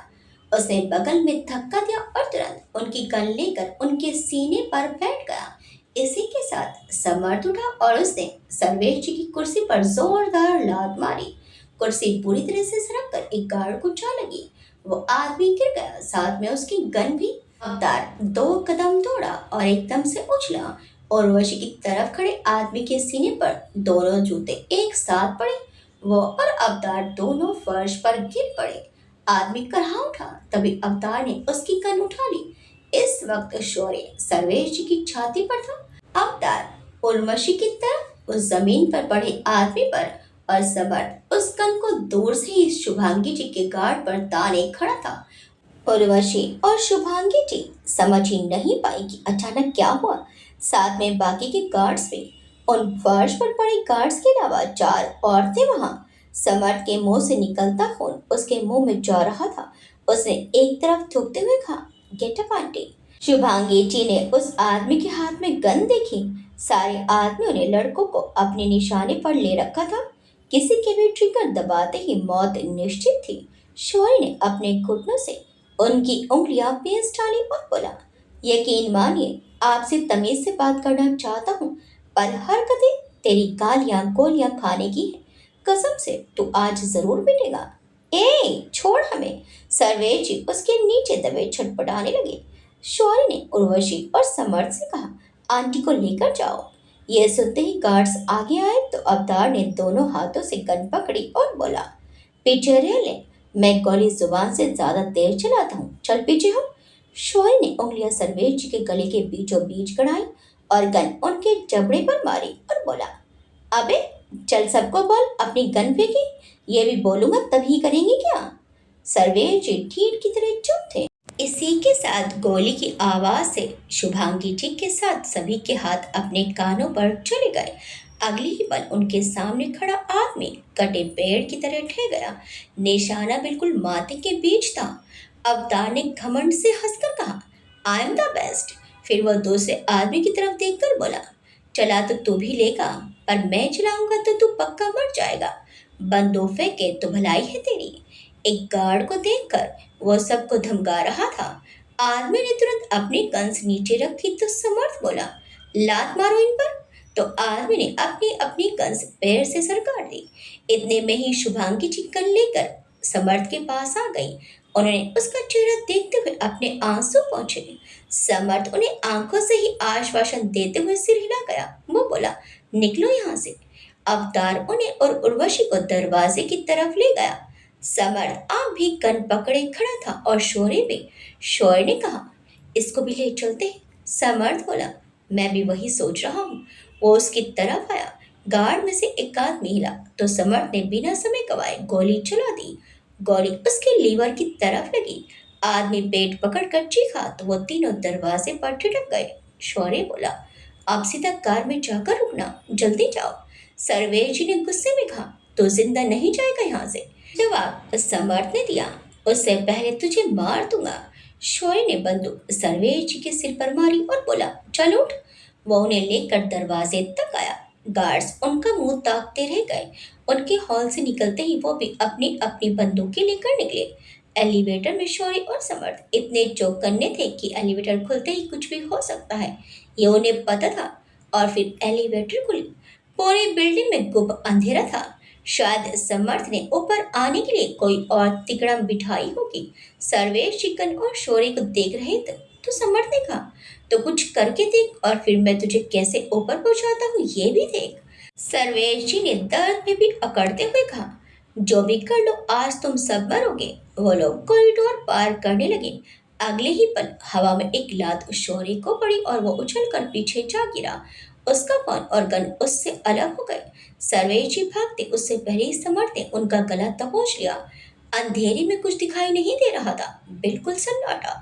Speaker 1: उसने बगल में धक्का दिया और तुरंत उनकी गन लेकर उनके सीने पर बैठ गया। इसी के साथ समर्थ उठा और उसने सर्वेश जी की कुर्सी पर जोरदार लात मारी। कुर्सी पूरी तरह से सरक कर एक गार्ड को जा लगी। वो आदमी गिर गया, साथ में उसकी गन भी। अवतार 2 कदम दौड़ा और एकदम से उछला और उर्वशी की तरफ खड़े आदमी के सीने पर दोनों जूते एक साथ पड़े। वो और अवतार दोनों फर्श पर गिर पड़े। आदमी करहा उठा, तभी अवतार ने उसकी गन उठा ली। इस वक्त शौर्य सर्वेश जी की छाती पर था। अवतार उर्वशी की तरफ उस जमीन पर पड़े आदमी पर, और समर्थ उस कन को दूर से ही शुभांगी जी के गार्ड पर ताने खड़ा था। उर्वशी और शुभांगी जी समझ ही नहीं पाई कि अचानक क्या हुआ। साथ में बाकी के गार्ड्स भी। उन फर्श पर पड़े गार्ड्स के अलावा चार और थे वहां। समर्थ के मुंह से निकलता खून उसके मुंह में जा रहा था। उसने एक तरफ थूकते हुए कहा, गेट अप आंटी। शुभांगी जी ने उस आदमी के हाथ में गन देखी। सारे आदमियों ने लड़कों को अपने निशाने पर ले रखा था। किसी के भी ट्रिगर दबाते ही मौत निश्चित थी। शौर्य ने अपने घुटनों से उनकी उंगलियां पेस डाली और बोला, यकीन मानिए आपसे तमीज से बात करना चाहता हूँ, पर हरकतें तेरी गालियां गोलियां खाने की है। कसम से तू आज जरूर पिटेगा। ए छोड़ हमें। सर्वेश जी उसके नीचे दबे छटपटाने लगे। शौर्य ने उर्वशी और समर्थ से कहा, आंटी को लेकर जाओ। यह सुनते ही गार्ड्स आगे आए तो अवतार ने दोनों हाथों से गन पकड़ी और बोला, पीछे रह ले। मैं गोली जुबान से ज्यादा तेज चलाता हूँ, चल पीछे हो। शौर्य ने उंगलियां सर्वेश जी के गले के बीचों बीच गड़ाई और गन उनके जबड़े पर मारी और बोला, अबे चल, सबको बोल अपनी गन फेंकी। ये भी बोलूंगा तभी करेंगे क्या। सर्वेश जी ठीक की तरह चुप थे। इसी के साथ गोली की आवाज से शुभांगी जी के साथ सभी के हाथ अपने कानों पर चले गए। अगली ही पल उनके सामने खड़ा आदमी कटे पेड़ की तरह ठह गया। निशाना बिल्कुल माथे के बीच था। अवतार ने घमंड से हंसकर कहा, आई एम द बेस्ट। फिर वह दूसरे आदमी की तरफ देखकर बोला, चला तो तू भी लेगा, पर मैं चलाऊंगा तो तू पक्का मर जाएगा। बंदूक फेंके तो भलाई है तेरी। एक गार्ड को देखकर वो सबको धमका रहा था। आदमी ने तुरंत अपनी गन्स नीचे रखी तो समर्थ बोला, लात मारो इन पर। तो आदमी ने अपनी अपनी गन्स पैर से सरका दी। इतने में ही शुभांगी जी गन लेकर समर्थ के पास आ गई। उन्होंने उसका चेहरा देखते हुए अपने आंसू पहुंचे। समर्थ उन्हें आंखों से ही आश्वासन देते हुए सिर हिला गया। वो बोला, निकलो यहाँ से। अवतार उन्हें और उर्वशी को दरवाजे की तरफ ले गया। समर्थ आप भी गन पकड़े खड़ा था और शौर्य भी। शौर्य ने कहा, इसको भी ले चलते हैं। समर्थ बोला, मैं भी वही सोच रहा हूँ। वो उसकी तरफ आया। गार्ड में से एक आदमी हिला तो समर्थ ने बिना समय गवाए गोली चला दी। गोली उसके लीवर की तरफ लगी। आदमी पेट पकड़कर चीखा तो वो तीनों दरवाजे पर ठिठक गए। शौर्य बोला, आप सीधा कार में जाकर रुकना, जल्दी जाओ। सर्वेश जी ने गुस्से में कहा, तो जिंदा नहीं जाएगा यहाँ से। जवाब समर्थ ने दिया, उससे पहले तुझे मार दूंगा। शौर्य ने बंदूक सर्वेश जी के सिर पर मारी और बोला, चल उठ। वो उन्हें लेकर दरवाजे तक आया। गार्ड्स उनका मुंह ताकते रह गए। उनके हॉल से निकलते ही वो भी अपनी अपनी बंदूकें लेकर निकले। एलिवेटर में शौर्य और समर्थ इतने चौकन्ने थे कि एलिवेटर खुलते ही कुछ भी हो सकता है, ये उन्हें पता था। और फिर एलिवेटर खुली। पूरी बिल्डिंग में गुप अंधेरा था। शायद समर्थ ने ऊपर आने के लिए कोई और तिकड़म बिठाई होगी। सर्वेश चिकन और शौर्य को देख रहे थे तो समर्थ ने कहा, तो कुछ करके देख और फिर मैं तुझे कैसे ऊपर पहुंचाता हूँ ये भी देख। सर्वेश जी ने दर्द में भी अकड़ते हुए कहा, जो भी कर लो आज तुम सब मरोगे। वो लोग कॉरिडोर पार करने लगे। अगले ही पल हवा में एक लात शौर्य को पड़ी और वो उछलकर पीछे जा गिरा। उसका फोन और गन उससे अलग हो गए। सर्वेश जी भागते उससे पहले ही समर्थ ने उनका गला दबोच लिया। अंधेरे में कुछ दिखाई नहीं दे रहा था, बिल्कुल सन्नाटा।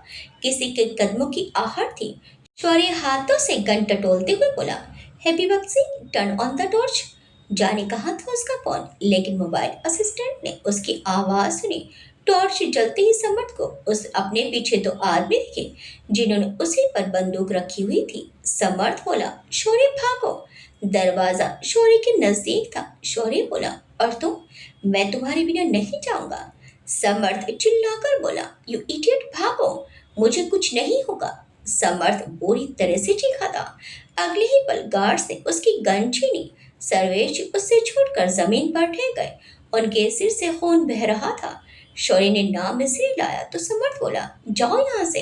Speaker 1: किसी के कदमों की आहट थी। शौर्य हाथों से गन टटोलते हुए बोला, happy Bakshi, turn on the torch. जाने कहाँ था उसका फोन, लेकिन मोबाइल असिस्टेंट ने उसकी आवाज सुनी। टॉर्च जलते ही समर्थ को उस अपने पीछे दो आदमी दिखे जिन्होंने उसी पर बंदूक रखी हुई थी। समर्थ बोला, शौर्य भागो। दरवाजा शौर्य के नजदीक था। शौर्य बोला, और तुम? मैं तुम्हारे बिना नहीं जाऊंगा। समर्थ चिल्लाकर बोला, यू इडियट, भागो, मुझे कुछ नहीं होगा। समर्थ बुरी तरह से चीखा था। अगले ही पल गार्ड से उसकी गन छीनी। सर्वेश उससे छूटकर जमीन पर ठह गए। उनके सिर से खून बह रहा था। शौर्य ने नाम में सिर लाया तो समर्थ बोला, जाओ यहाँ से।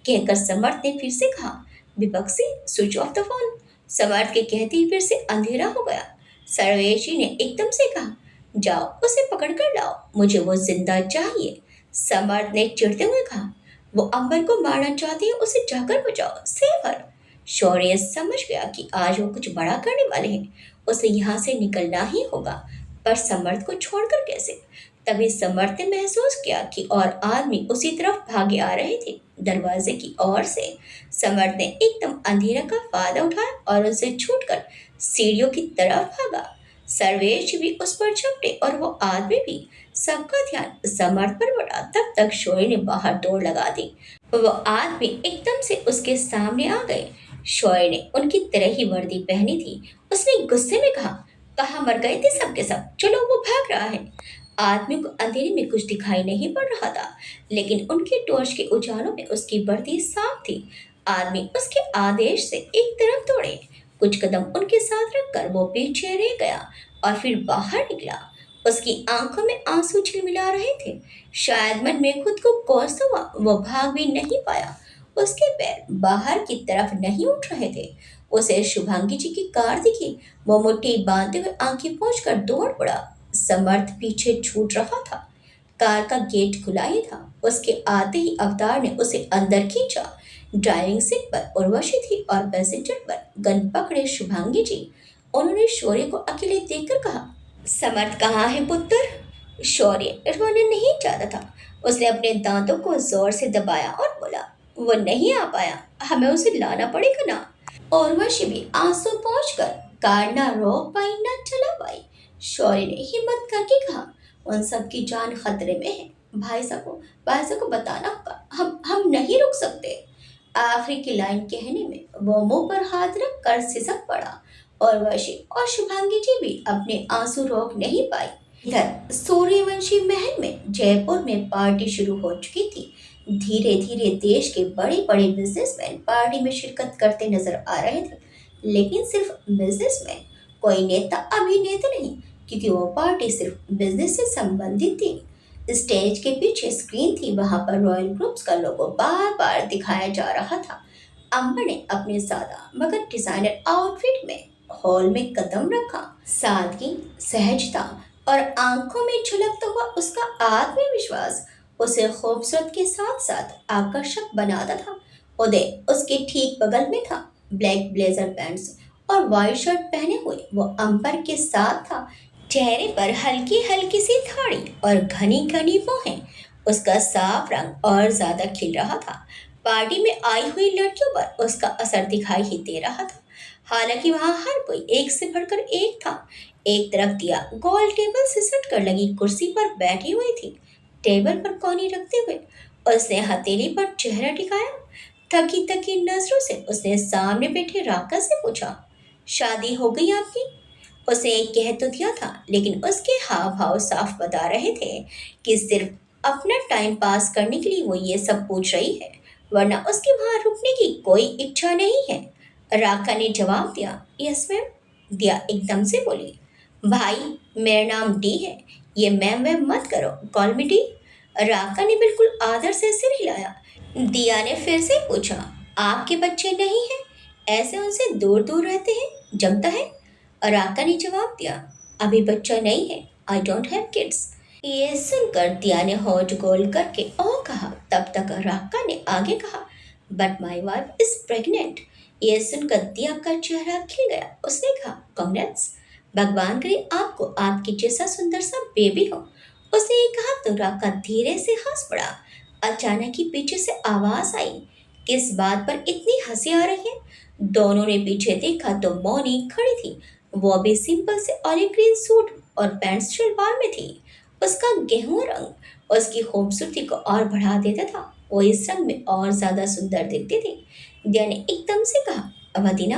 Speaker 1: कहकर समर्थ ने फिर से कहा, विपक्षी, स्विच ऑफ द फोन। समर्थ के कहते ही फिर से अंधेरा हो गया। सर्वेश जी ने एकदम से कहा, जाओ उसे पकड़ कर लाओ, मुझे वो जिंदा चाहिए। समर्थ ने चिढ़ते हुए कहा, वो अंबर को मारना चाहती है, उसे जाकर बचाओ, सेव हर। शौर्य समझ गया कि आज वो कुछ बड़ा करने वाले हैं, उसे यहाँ से निकलना ही होगा। पर समर्थ को छोड़कर कैसे? तभी समर्थ ने महसूस किया कि और आदमी उसी तरफ भागे आ रहे थे, दरवाजे की ओर से। समर्थ ने एकदम अंधेरा का फायदा उठाया और उनसे छूटकर सीढ़ियों की तरफ भागा। सर्वेश भी उस पर झपटे और वो आदमी भी। सबका ध्यान समर्थ पर बढ़ा। तब तक शौर्य ने बाहर दौड़ लगा दी। वो आदमी एकदम से उसके सामने आ गए। शौर्य ने उनकी तरह ही वर्दी पहनी थी। उसने गुस्से में कहा, कहाँ मर गए थे सबके सब? चलो, वो भाग रहा है। आदमी को अंधेरे में कुछ दिखाई नहीं पड़ रहा था, लेकिन उनके टॉर्च के उजालों में उसकी वर्दी साफ थी। आदमी उसके आदेश से एक तरफ दौड़े। कुछ कदम उनके साथ रखकर वो पीछे रह गया और फिर बाहर निकला। उसकी आंखों में आंसू झिलमिला रहे थे। शायद मन में खुद को कोसता हुआ वो भाग भी नहीं पाया। उसके पैर बाहर की तरफ नहीं उठ रहे थे। उसे शुभांगी जी की कार दिखी। वो मुट्ठी बांधते हुए आंखें पोंछकर दौड़ पड़ा। समर्थ पीछे छूट रहा था। कार का गेट खुला ही था। उसके आते ही अवतार ने उसे अंदर खींचा। ड्राइविंग सीट पर उर्वशी थी और पैसेंजर पर गन पकड़े शुभांगी जी। उन्होंने शौर्य को अकेले देखकर कहा, समर्थ कहाँ है पुत्र? शौर्य रोने नहीं चाहता था। उसने अपने दांतों को जोर से दबाया और बोला, वो नहीं आ पाया, हमें उसे लाना पड़ेगा ना। उर्वशी भी आंसू पोंछकर कार ना रोक पाई ना चला पाई। शौर्य ने हिम्मत करके कहा, उन सबकी जान खतरे में है। भाई साहब को बताना होगा, हम नहीं रुक सकते। आखिरी की लाइन कहने में वो मुंह पर हाथ रख कर सिसक पड़ा। और वशी और शुभांगी जी भी अपने आंसू रोक नहीं पाई। इधर सूर्यवंशी महल में जयपुर में पार्टी शुरू हो चुकी थी। धीरे धीरे देश के बड़े बड़े बिजनेसमैन पार्टी में शिरकत करते नजर आ रहे थे, लेकिन सिर्फ बिजनेसमैन, कोई नेता अभिनेता नहीं, क्योंकि वो पार्टी सिर्फ बिजनेस से संबंधित थी। स्टेज के पीछे स्क्रीन थी, वहां पर रॉयल ग्रुप्स का लोगो बार बार दिखाया जा रहा था। अंबर ने अपने सादा मगर डिजाइनर आउटफिट में हॉल में कदम रखा। सादगी, सहजता और आंखों में झलकता हुआ उसका आत्मविश्वास उसे खूबसूरत के साथ साथ आकर्षक बनाता था। उदय उसके ठीक बगल में था। ब्लैक ब्लेजर पैंट्स और वाइट शर्ट पहने हुए वो अंबर के साथ था। चेहरे पर हल्की हल्की सी दाढ़ी और घनी घनी बाहें। उसका साफ रंग और ज्यादा खिल रहा था। पार्टी में आई हुई लड़कियों पर उसका असर दिखाई ही दे रहा था। हालांकि वहां हर कोई एक से बढ़कर एक था। एक तरफ दिया गोल टेबल से सट कर लगी कुर्सी पर बैठी हुई थी। टेबल पर कोनी रखते हुए उसने हथेली पर चेहरा टिकाया। थकी थकी नजरों से उसने सामने बैठे राका से पूछा, शादी हो गई आपकी? उसे कह तो दिया था, लेकिन उसके हाव भाव साफ बता रहे थे कि सिर्फ अपना टाइम पास करने के लिए वो ये सब पूछ रही है, वरना उसके वहां रुकने की कोई इच्छा नहीं है। राका ने जवाब दिया, यस मैम। दिया एकदम से बोली, भाई मेरा नाम डी है, ये मैम वैम मत करो, कॉल मी डी। राका ने बिल्कुल आदर से सिर हिलाया। दिया ने फिर से पूछा, आपके बच्चे नहीं हैं? ऐसे उनसे दूर दूर रहते हैं, जमता है? राका ने जवाब दिया, अभी बच्चा नहीं है, आई डोंट हैव किड्स। ये सुनकर दिया ने होठ गोल करके ओ कहा। तब तक राका ने आगे कहा, but my wife is pregnant. ये सुनकर दिया का चेहरा खिल गया। उसने कहा, कांग्रेट्स, भगवान करे आपको आपके जैसा सुंदर सा बेबी हो। उसने ये कहा तो राका धीरे से हंस पड़ा। अचानक ही पीछे से आवाज आई, किस बात पर इतनी हंसी आ रही है? दोनों ने पीछे देखा तो मौनी खड़ी थी। वो भी सिंपल से ऑलिव ग्रीन सूट और पैंट शलवार में थी। उसका गेहूं रंग उसकी खूबसूरती को और बढ़ा देता था। वो इस रंग में और ज्यादा सुंदर दिखती थी। दिया ने एकदम से कहा, अवदीना,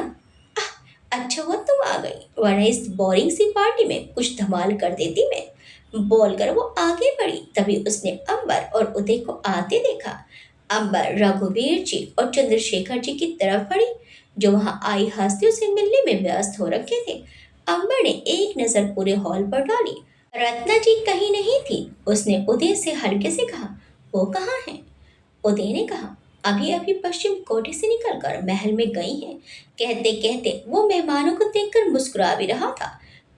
Speaker 1: अच्छा हुआ तुम आ गई, वरना इस बोरिंग सी पार्टी में कुछ धमाल कर देती मैं। बोलकर वो आगे बढ़ी। तभी उसने अंबर और उदय को आते देखा। अंबर रघुवीर जी और चंद्रशेखर जी की तरफ बढ़ी, जो वहां आई हस्तियों से मिलने में व्यस्त हो रखे थे। अंबर ने एक नजर पूरे हॉल पर डाली। रत्ना जी कहीं नहीं थी। उसने उदय से हल्के से कहा, वो कहाँ है? उदय ने कहा, अभी अभी पश्चिम कोटे से निकलकर महल में गई हैं। कहते कहते वो मेहमानों को देखकर मुस्कुरा भी रहा था।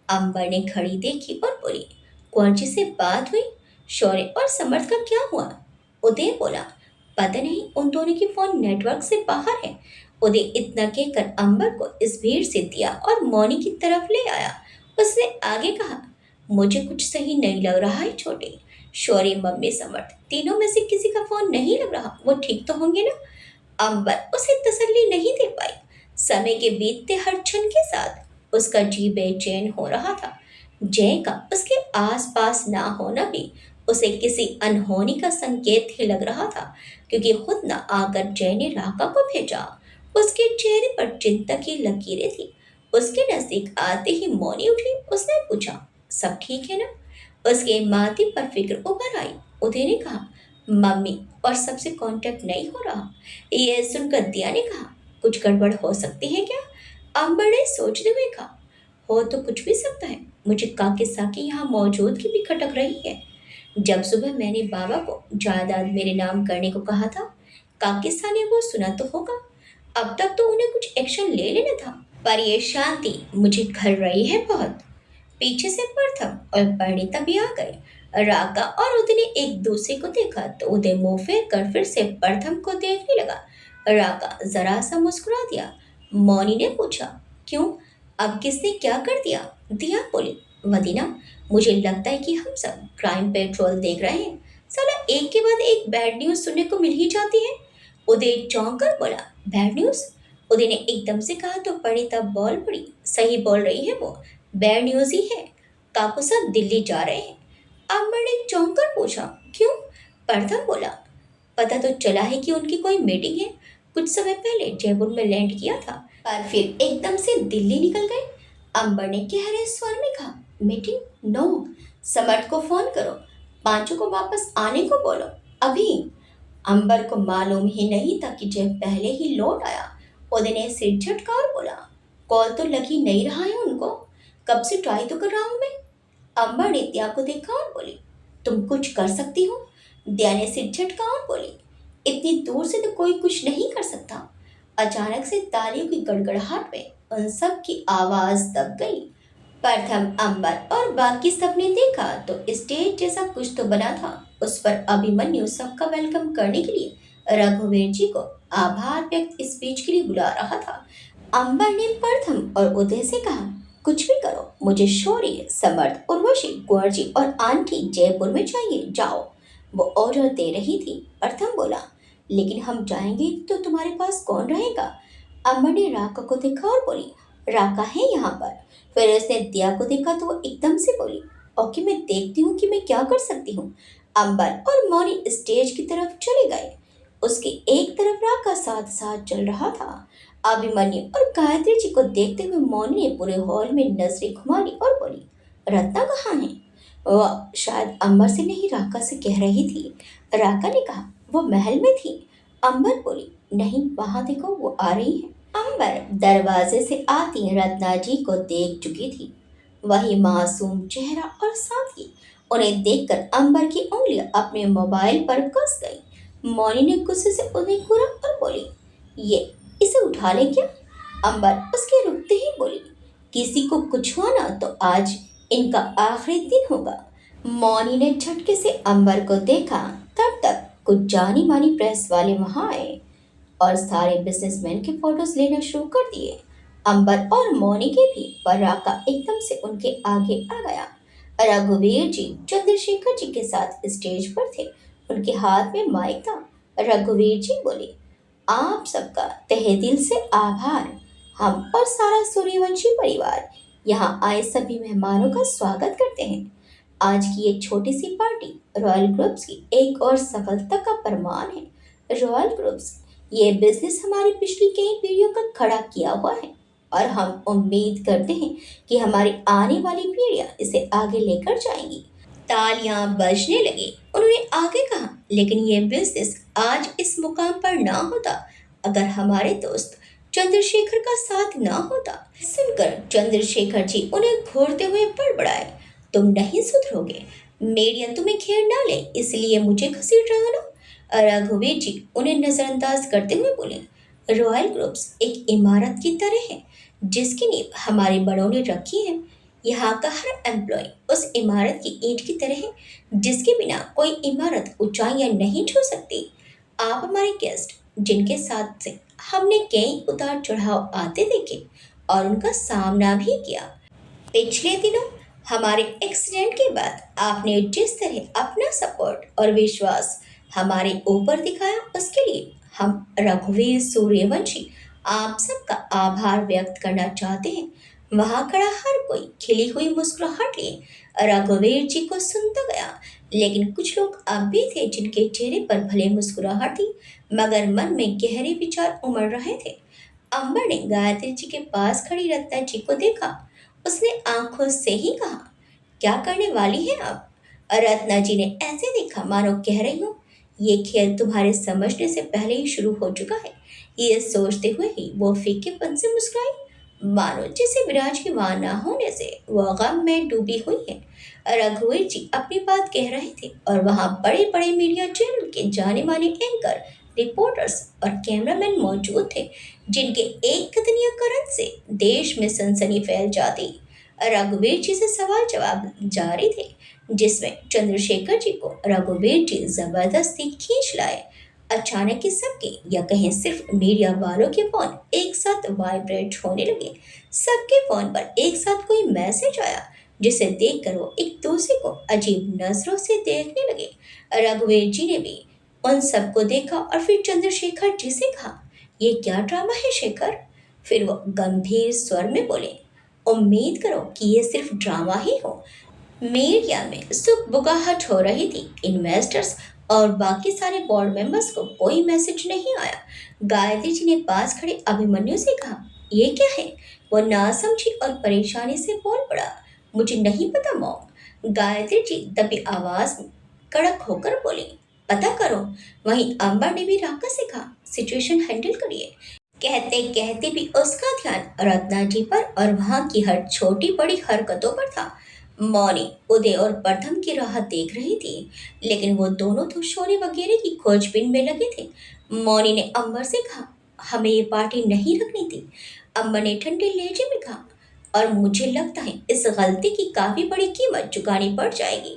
Speaker 1: अंबर ने घड़ी देखी और बोली, कौन जी से बात हुई? शौर्य और समर्थ का क्या हुआ? उदय बोला, पता नहीं, उन दोनों की फोन नेटवर्क से बाहर है। उदय इतना कहकर अंबर को इस भीड़ से दिया और मौनी की तरफ ले आया। उसने आगे कहा, मुझे कुछ सही नहीं लग रहा है छोटे। शौर्य, मम्मी, समर्थ, तीनों में से किसी का फोन नहीं लग रहा। वो ठीक तो होंगे ना? अंबर उसे तसल्ली नहीं दे पाई। समय के बीतते हर क्षण के साथ उसका जी बेचैन हो रहा था। जय का उसके आसपास ना होना भी उसे किसी अनहोनी का संकेत ही लग रहा था, क्योंकि खुद न आकर जय ने राका को भेजा। उसके चेहरे पर चिंता की लकीरें थी। उसके नजदीक आते ही मौनी उठी। उसने पूछा, सब ठीक है ना? उसके माथे पर फिक्र उभर आई। उदय ने कहा, मम्मी और सबसे कांटेक्ट नहीं हो रहा। ये सुनकर दिया ने कहा, कुछ गड़बड़ हो सकती है क्या? अंबर ने सोचते हुए कहा, हो तो कुछ भी सकता है। मुझे काकिसा की यहाँ मौजूदगी भी खटक रही है। जब सुबह मैंने बाबा को जायदाद मेरे नाम करने को कहा था, काकिसा ने वो सुना तो होगा। अब तक तो उन्हें कुछ एक्शन ले लेना था, पर ये शांति मुझे घर रही है बहुत। पीछे से प्रथम और परिणीता भी आ गए। राका और उदय ने एक दूसरे को देखा तो उदय मुंह फेर कर फिर से प्रथम को देखने लगा। राका जरा सा मुस्कुरा दिया। मौनी ने पूछा, क्यों, अब किसने क्या कर दिया? दिया बोली, वदीना, मुझे लगता है कि हम सब क्राइम पेट्रोल देख रहे हैं। साला एक के बाद एक बैड न्यूज सुनने को मिल ही जाती है। उदय चौंक कर बोला, बैड न्यूज? उदय ने एकदम से कहा तो परिणीता बोल पड़ी, सही बोल रही है वो, बैड न्यूज ही है। काकू साहब दिल्ली जा रहे हैं। अमर ने चौंक कर पूछा, क्यों? प्रथम बोला, पता तो चला है कि उनकी कोई मीटिंग है। कुछ समय पहले जयपुर में लैंड किया था, पर फिर एकदम से दिल्ली निकल गए। अंबर ने गहरे स्वर में कहा, मीटिंग? नो, समर्थ को फोन करो, पांचों को वापस आने को बोलो, अभी। अंबर को मालूम ही नहीं था कि जय पहले ही लौट आया। उदय ने सिर झटका और बोला, कॉल तो लगी नहीं रहा है उनको, कब से ट्राई तो कर रहा हूं मैं। अंबर ने दिया को देखा और बोली, तुम कुछ कर सकती हो? दिया ने सिर झटका और बोली, इतनी दूर से तो कोई कुछ नहीं कर सकता। अचानक से तालियों की गड़गड़ाहट में उन सब की आवाज दब गई। प्रथम, अंबर और बाकी सबने देखा तो स्टेज जैसा कुछ तो बना था। उस पर अभिमन्यु सबका वेलकम करने के लिए रघुवीर जी को आभार व्यक्त स्पीच के लिए बुला रहा था। अंबर ने प्रथम और उदय से कहा, कुछ भी करो, मुझे शौर्य, समर्थ, उर्वशी, कुंवर जी और आंटी जयपुर में चाहिए, जाओ। वो ऑर्डर दे रही थी। प्रथम बोला, लेकिन हम जाएंगे तो तुम्हारे पास कौन रहेगा? अंबर ने राका को देखा और बोली, राका है यहाँ पर। फिर उसने दिया को देखा तो वो एकदम से बोली, ओके, मैं देखती हूँ कि मैं क्या कर सकती हूँ। अंबर और मौनी स्टेज की तरफ चले गए। उसके एक तरफ राका साथ साथ चल रहा था। अभिमन्यु और गायत्री जी को देखते हुए मौनी ने पूरे हॉल में नजरें घुमा ली और बोली, रत्ना कहाँ है? वह शायद अंबर से नहीं राका से कह रही थी। राका ने कहा, वो महल में थी। अंबर बोली, नहीं, वहां देखो, वो आ रही है। अंबर दरवाजे से आती रत्ना जी को देख चुकी थी। वही मासूम चेहरा और सादगी। उन्हें देखकर अंबर की उंगलियां अपने मोबाइल पर कस गई। मौनी ने गुस्से से उन्हें घूरा और बोली, ये इसे उठा ले क्या? अंबर उसके रुकते ही बोली, किसी को कुछ हुआ ना तो आज इनका आखिरी दिन होगा। मौनी ने झटके से अंबर को देखा। तब तक कुछ जानी मानी प्रेस वाले वहां आए और सारे बिजनेसमैन के फोटोज लेना शुरू कर दिए। अंबर और मौनी के भी, पर राका एकदम से उनके आगे आ गया। रघुवीर जी चंद्रशेखर जी के साथ स्टेज पर थे। उनके हाथ में माइक था। रघुवीर जी बोले, आप सबका तहे दिल से आभार। हम और सारा सूर्यवंशी परिवार यहाँ आए सभी मेहमानों का स्वागत करते हैं। आज की ये छोटी सी पार्टी रॉयल ग्रुप्स की एक और सफलता का प्रमाण है। रॉयल ग्रुप्स, ये बिजनेस हमारी पिछली कई पीढ़ियों का खड़ा किया हुआ है और हम उम्मीद करते हैं कि हमारी आने वाली पीढ़ियां इसे आगे लेकर जाएंगी। तालियां बजने लगी। उन्होंने आगे कहा, लेकिन ये बिजनेस आज इस मुकाम पर ना होता अगर हमारे दोस्त चंद्रशेखर का साथ ना होता। सुनकर चंद्रशेखर जी उन्हें घूरते हुए बड़बड़ाए, तुम नहीं सुधरोगे। मीडिया तुम्हें घेर डाले इसलिए मुझे घसीट रहे हो ना? रघुवीर जी उन्हें नजरअंदाज करते हुए बोले, रॉयल ग्रुप्स एक इमारत की तरह है जिसकी नींव हमारे बड़ों ने रखी है। यहाँ का हर एम्प्लॉय उस इमारत की ईंट की तरह है जिसके बिना कोई इमारत ऊंचाइयां नहीं छू सकती। आप हमारे गेस्ट जिनके साथ से हमने कई उतार चढ़ाव आते देखे और उनका सामना भी किया। पिछले दिनों हमारे एक्सीडेंट के बाद आपने जिस तरह अपना सपोर्ट और विश्वास हमारे ऊपर दिखाया, उसके लिए हम रघुवीर सूर्यवंशी आप सबका आभार व्यक्त करना चाहते हैं। वहां खड़ा हर कोई खिली हुई मुस्कुराहट लिए रघुवीर जी को सुनता गया, लेकिन कुछ लोग अब भी थे जिनके चेहरे पर भले मुस्कुराहट थी, मगर मन में गहरे विचार उमड़ रहे थे। अंबर ने गायत्री जी के पास खड़ी रत्ना जी को देखा। उसने आंखों से ही कहा, क्या करने वाली है आप? रत्ना जी ने ऐसे देखा मानो कह रही हो, ये खेल तुम्हारे समझने से पहले ही शुरू हो चुका है। ये सोचते हुए ही वो फीकेपन से मुस्कुराई, मानो जिसे विराज की मां ना होने से वह गम में डूबी हुई है। रघुवीर जी अपनी बात कह रहे थे और वहां बड़े बड़े मीडिया चैनल के जाने माने एंकर, रिपोर्टर्स और कैमरामैन मौजूद थे, जिनके एक कथनीय करण से देश में सनसनी फैल जाती। रघुवीर जी से सवाल जवाब जारी थे, जिसमें चंद्रशेखर जी को रघुवीर जी जबरदस्ती खींच लाए। अचानक ही सबके या कहीं सिर्फ मीडिया वालों के फोन एक साथ वाइब्रेट होने लगे। सबके फोन पर एक साथ कोई मैसेज आया, जिसे देखकर वो एक दूसरे को अजीब नजरों से देखने लगे। रघुवीर जी ने भी उन सबको देखा और फिर चंद्रशेखर जी से कहा, ये क्या ड्रामा है शेखर? फिर वो गंभीर स्वर में बोले, उम्मीद करो कि ये सिर्फ ड्रामा ही हो। मीडिया में सुख बुगाहट हो रही थी। इन्वेस्टर्स और बाकी सारे बोर्ड मेंबर्स को कोई मैसेज नहीं आया। गायत्री जी ने पास खड़े अभिमन्यु से कहा, ये क्या है? वो नासमझी और परेशानी से बोल पड़ा, मुझे नहीं पता मॉम। गायत्री जी दबी आवाज में कड़क होकर बोली, पता करो। वहीं अंबर ने भी राका से कहा, सिचुएशन हैंडल करिए। कहते कहते भी उसका ध्यान रत्ना जी पर और वहां की हर छोटी बड़ी हरकतों पर था। मौनी उदय और प्रथम की राह देख रही थी, लेकिन वो दोनों तो शोरे वगैरह की खोजबीन में लगे थे। मौनी ने अंबर से कहा, हमें ये पार्टी नहीं रखनी थी। अंबर ने ठंडे लहजे में कहा, और मुझे लगता है इस गलती की काफी बड़ी कीमत चुकानी पड़ जाएगी।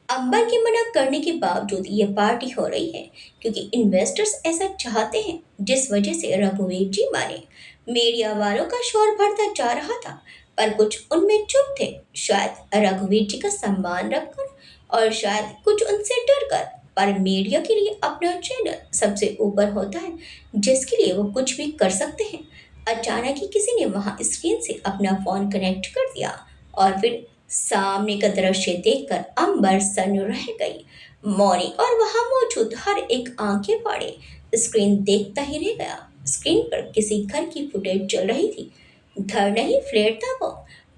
Speaker 1: अंबर के मना करने के बावजूद ये पार्टी हो रही है, क्योंकि इन्वेस्टर्स ऐसा चाहते हैं, जिस वजह से रघुवीर जी माने। मीडिया वालों का शोर बढ़ता जा रहा था, पर कुछ उनमें चुप थे, शायद रघुवीर जी का सम्मान रखकर और शायद कुछ उनसे डर कर। पर मीडिया के लिए अपना चैनल सबसे ऊपर होता है, जिसके लिए वो कुछ भी कर सकते हैं। अचानक ही किसी ने वहां स्क्रीन से अपना फोन कनेक्ट कर दिया और फिर सामने का दृश्य देखकर अंबर सन रह गई। मौनी और वहां मौजूद हर एक आंखें फाड़े स्क्रीन देखता ही रह गया। स्क्रीन पर किसी घर की फुटेज चल रही थी। घर नहीं, फ्लैट था वो।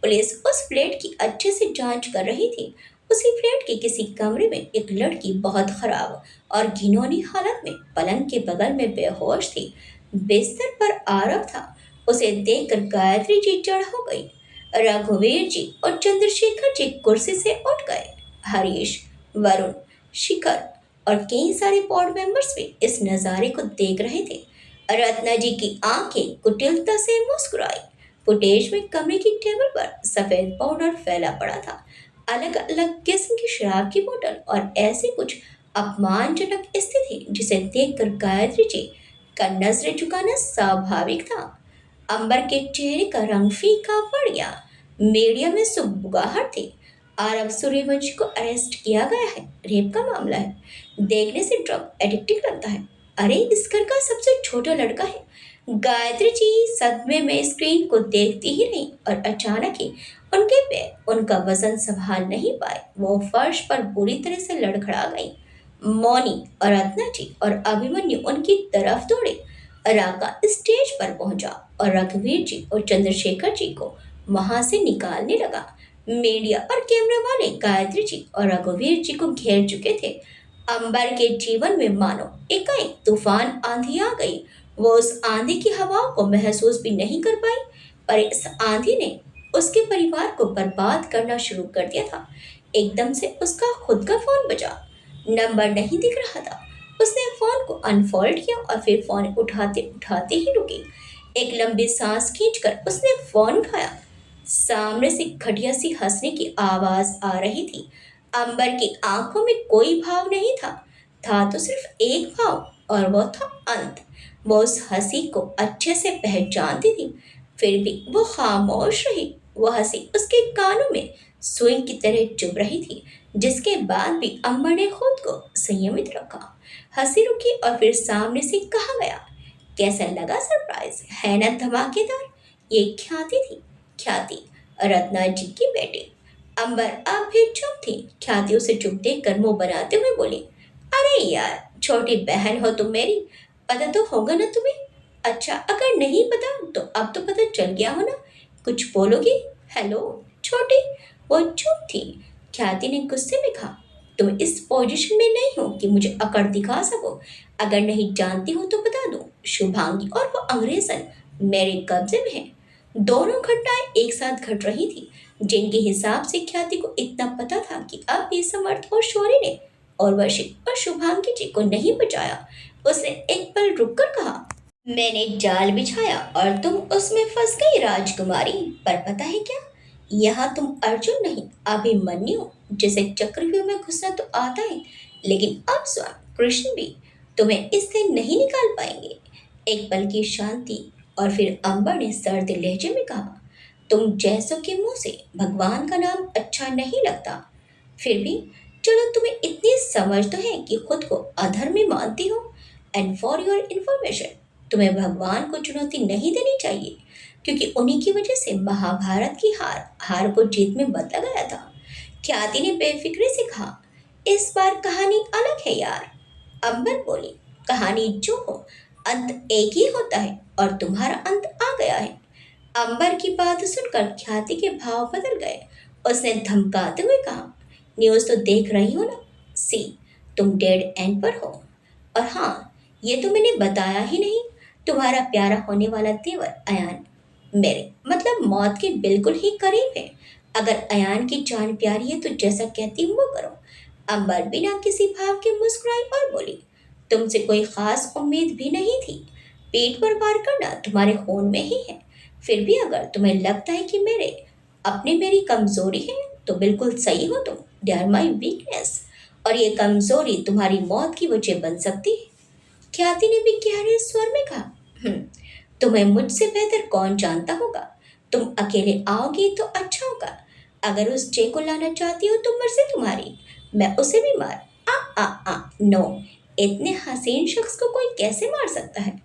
Speaker 1: पुलिस उस फ्लैट की अच्छे से जांच कर रही थी। उसी फ्लैट के किसी कमरे में एक लड़की बहुत खराब और घिनौनी हालत में पलंग के बगल में बेहोश थी। बिस्तर पर आरव था। उसे देखकर गायत्री जी चढ़ हो गई। रघुवीर जी और चंद्रशेखर जी कुर्सी से उठ गए। हरीश, वरुण, शिखर और कई सारे बोर्ड मेंबर्स भी इस नज़ारे को देख रहे थे। रत्ना जी की आंखें कुटिलता से मुस्कुराई। फुटेज में कमरे की टेबल पर सफेद पाउडर फैला पड़ा था, अलग अलग किस्म की शराब की बोतल और ऐसी कुछ अपमानजनक स्थिति जिसे देखकर गायत्री जी का नजरें झुकाना स्वाभाविक था। अंबर के चेहरे का रंग फीका पड़ गया। मीडिया में सुगबुगाहट थी। आरव सूर्यवंशी को अरेस्ट किया गया है, रेप का मामला है, देखने से ड्रग एडिक्टिव लगता है। अरे, इस घर का सबसे छोटा लड़का है। गायत्री जी सदमे में स्क्रीन को देखती ही रही और अचानक ही उनके पैर उनका वजन संभाल नहीं पाए, वो फर्श पर बुरी तरह से लड़खड़ा गई। मौनी और रत्ना जी और अभिमन्यु उनकी तरफ दौड़े। राका स्टेज पर पहुंचा और रघुवीर जी और चंद्रशेखर जी को वहां से निकालने लगा। मीडिया और कैमरा वाले गायत्री जी और रघुवीर जी को घेर चुके थे। अंबर के जीवन में मानो एकाएक तूफान आंधी आ गई। वो उस आंधी की हवाओं को महसूस भी नहीं कर पाई, पर इस आंधी ने उसके परिवार को बर्बाद करना शुरू कर दिया था। एकदम से उसका खुद का फोन बजा। नंबर नहीं दिख रहा था। उसने फोन को अनफोल्ड किया और फिर फोन उठाते उठाते ही रुकी। एक लंबी सांस खींचकर उसने फोन उठाया। सामने से घटिया सी हंसने की आवाज आ रही थी। अंबर की आंखों में कोई भाव नहीं था। था तो सिर्फ एक भाव, और वो था अंत। वो उस हंसी को अच्छे से पहचानती थी, फिर भी वो खामोश रही। वो हंसी उसके कानों में सुई की तरह चुभ रही थी, जिसके बाद भी अम्बर ने खुद को संयमित रखा। हंसी रुकी और फिर सामने से कहा गया, कैसा लगा सरप्राइज, है ना धमाकेदार। ये ख्याति थी, ख्याति, रत्ना जी की बेटी। अंबर अब भी चुप थी। ख्याति उसे चुप देख कर मुंह बनाते हुए बोली, अरे यार, छोटी बहन हो तुम मेरी, पता तो होगा ना तुम्हें। अच्छा, अगर नहीं पता तो अब तो पता चल गया हो ना। कुछ बोलोगी? हेलो छोटी। वो चुप थी। ख्याति ने गुस्से में कहा, तुम इस पोजीशन में नहीं हो कि मुझे अकड़ दिखा सको। अगर नहीं जानती हो तो बता दो, शुभांगी और वो अंग्रेजन मेरे कब्जे में है। दोनों घटनाएं एक साथ घट रही थी, जिनके हिसाब से ख्याति को इतना पता था कि अब ये समर्थ और शौर्य ने और वर्षी और शुभांगी जी को नहीं बचाया। उसने एक पल रुककर कहा, मैंने जाल बिछाया और तुम उसमें फंस गई राजकुमारी। पर पता है क्या, यहाँ तुम अर्जुन नहीं, अभिमन्यु, जिसे चक्रव्यूह में घुसना तो आता है, लेकिन अब स्वयं कृष्ण भी तुम्हें इससे नहीं निकाल पाएंगे। एक पल की शांति और फिर अंबर ने सर्द लहजे में कहा, तुम जैसों के मुंह से भगवान का नाम अच्छा नहीं लगता। फिर भी चलो, तुम्हें इतनी समझ तो है कि खुद को अधर्मी मानती हो। एंड फॉर योर इंफॉर्मेशन, तुम्हें भगवान को चुनौती नहीं देनी चाहिए, क्योंकि उन्हीं की वजह से महाभारत की हार हार को जीत में बदला गया था। ख्याति ने बेफिक्री से कहा, इस बार कहानी अलग है यार। अंबर बोली, कहानी जो हो, अंत एक ही होता है और तुम्हारा अंत आ गया है। अंबर की बात सुनकर ख्याति के भाव बदल गए। उसने धमकाते हुए कहा, न्यूज़ तो देख रही हो ना, सी, तुम डेड एंड पर हो। और हाँ, ये तो मैंने बताया ही नहीं, तुम्हारा प्यारा होने वाला तेवर अयान मेरे मतलब मौत के बिल्कुल ही करीब है। अगर अयान की जान प्यारी है तो जैसा कहती हूँ वो करो। अंबर बिना किसी भाव के मुस्कुराई और बोली, तुमसे कोई खास उम्मीद भी नहीं थी। पेट पर वार करना तुम्हारे खून में ही है। फिर भी अगर तुम्हें लगता है कि मेरी कमजोरी है, तो बिल्कुल सही हो तुम। दे आर माई वीकनेस, और ये कमजोरी तुम्हारी मौत की वजह बन सकती है। ख्याति ने भी गहरे स्वर में कहा, "हम्म, तुम्हें मुझसे बेहतर कौन जानता होगा। तुम अकेले आओगी तो अच्छा होगा। अगर उस चे को लाना चाहती हो तो मर्जी तुम्हारी, मैं उसे भी मार नो, इतने हसीन शख्स को कोई कैसे मार सकता है।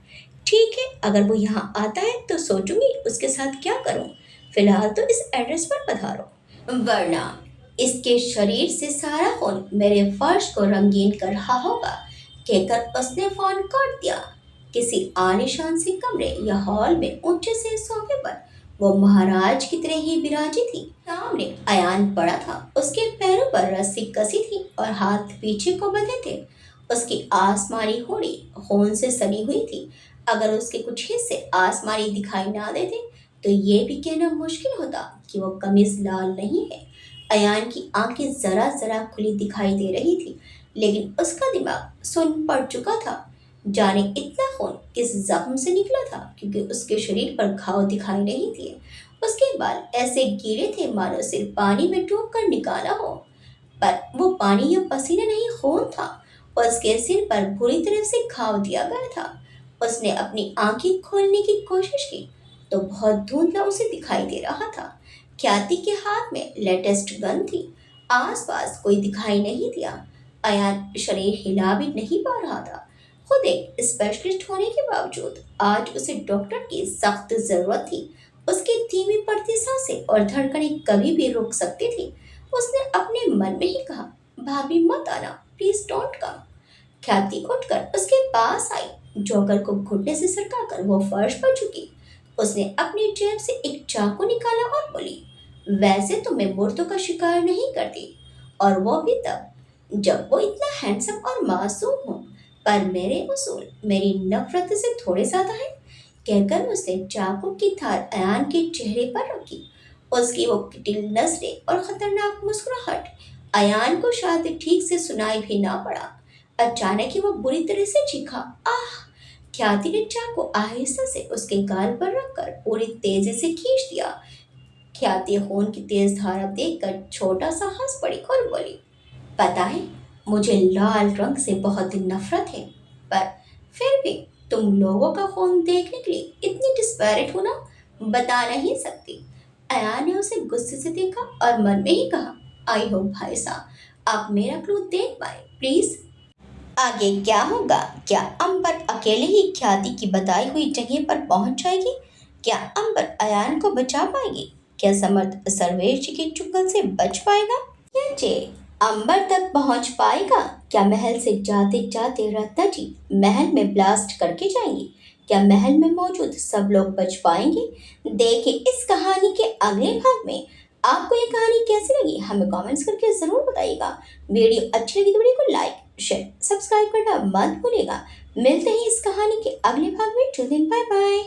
Speaker 1: ठीक है, अगर वो यहाँ आता है तो सोचूंगी उसके साथ क्या करूं। फिलहाल तो इस एड्रेस पर पधारो, वरना इसके शरीर से सारा खून मेरे फर्श को रंगीन कर रहा होगा। कहकर उसने फोन काट दिया। किसी आलीशान से कमरे या हॉल में ऊंचे से सोफे पर वो महाराज की तरह ही विराजी थी। सामने अयान पड़ा था, उसके पैरों पर रस्सी कसी थी और हाथ पीछे को बंधे थे। उसकी आसमानी होड़ी खून से सनी हुई थी। अगर उसके कुछ हिस्से आसमानी दिखाई ना देते तो ये भी कहना मुश्किल होता कि वो कमीज लाल नहीं है। अयान की आंखें जरा जरा खुली दिखाई दे रही थी, लेकिन उसका दिमाग सुन्न पड़ चुका था। जाने इतना खून किस जख्म से निकला था, क्योंकि उसके शरीर पर घाव दिखाई नहीं दिए। उसके बाल ऐसे गीले थे मानो सिर पानी में डूब कर निकाला हो। पर वो पानी या पसीना नहीं, खून था। उसके सिर पर बुरी तरह से घाव दिया गया था। उसने अपनी आंखें खोलने की कोशिश की तो बहुत धुंधला उसे दिखाई दे रहा था। ख्याति के हाथ में लेटेस्ट गन थी। आसपास कोई दिखाई नहीं दिया। अयान शरीर हिला भी नहीं पा रहा था। खुद एक स्पेशलिस्ट होने के बावजूद आज उसे डॉक्टर की सख्त जरूरत थी। उसकी धीमी पड़ती सांसें और धड़कनें कभी भी रुक सकती थी। उसने अपने मन में ही कहा, भाभी मत आना, प्लीज डोंट कम। ख्याति उठकर उसके पास आई। जोकर को घुटने से सरकाकर वो फर्श पर झुकी। उसने अपनी जेब से एक चाकू निकाला और बोली, वैसे तो मैं मुर्दों का शिकार नहीं करती, और वो भी तब जब वो इतना हैंडसम और मासूम हो। पर मेरे उसूल मेरी नफरत से थोड़े ज्यादा है। कहकर उसने चाकू की धार अयान के चेहरे पर रखी। उसकी वो कुटिल नजरें और खतरनाक मुस्कुराहट अयान को शायद ठीक से सुनाई भी ना पड़ा। अचानक ही वो बुरी तरह से चीखा, आह। ख्याति ने चाकू आहिस्ता से उसके गाल पर रखकर पूरी तेजी से खींच दिया। ख्याति खून की तेज धारा देखकर छोटा सा हंस पड़ी और बोली, पता है, मुझे लाल रंग से बहुत नफरत है, पर फिर भी तुम लोगों का खून देखने के लिए इतनी डिस्पैरेट हो ना, बता नहीं सकती। अयान ने उसे गुस्से से देखा और मन में ही कहा, आई होप भाई साहब आप मेरा क्लू देख पाए प्लीज। आगे क्या होगा? क्या अंबर अकेले ही ख्याति की बताई हुई जगह पर पहुंच जाएगी? क्या अंबर अयान को बचा पाएगी? क्या समर्थ सर्वेश जी के चुंगल से बच पाएगा? या जे अंबर तक पहुंच पाएगा? क्या महल से जाते जाते रत्ना जी महल में ब्लास्ट करके जाएंगी? क्या महल में मौजूद सब लोग बच पाएंगे? देखिए इस कहानी के अगले भाग में। आपको ये कहानी कैसी लगी हमें कमेंट्स करके जरूर बताइएगा। वीडियो अच्छी लगी तो वीडियो को लाइक शेयर सब्सक्राइब करना मत भूलिएगा। मिलते हैं इस कहानी के अगले भाग में। Till then bye bye.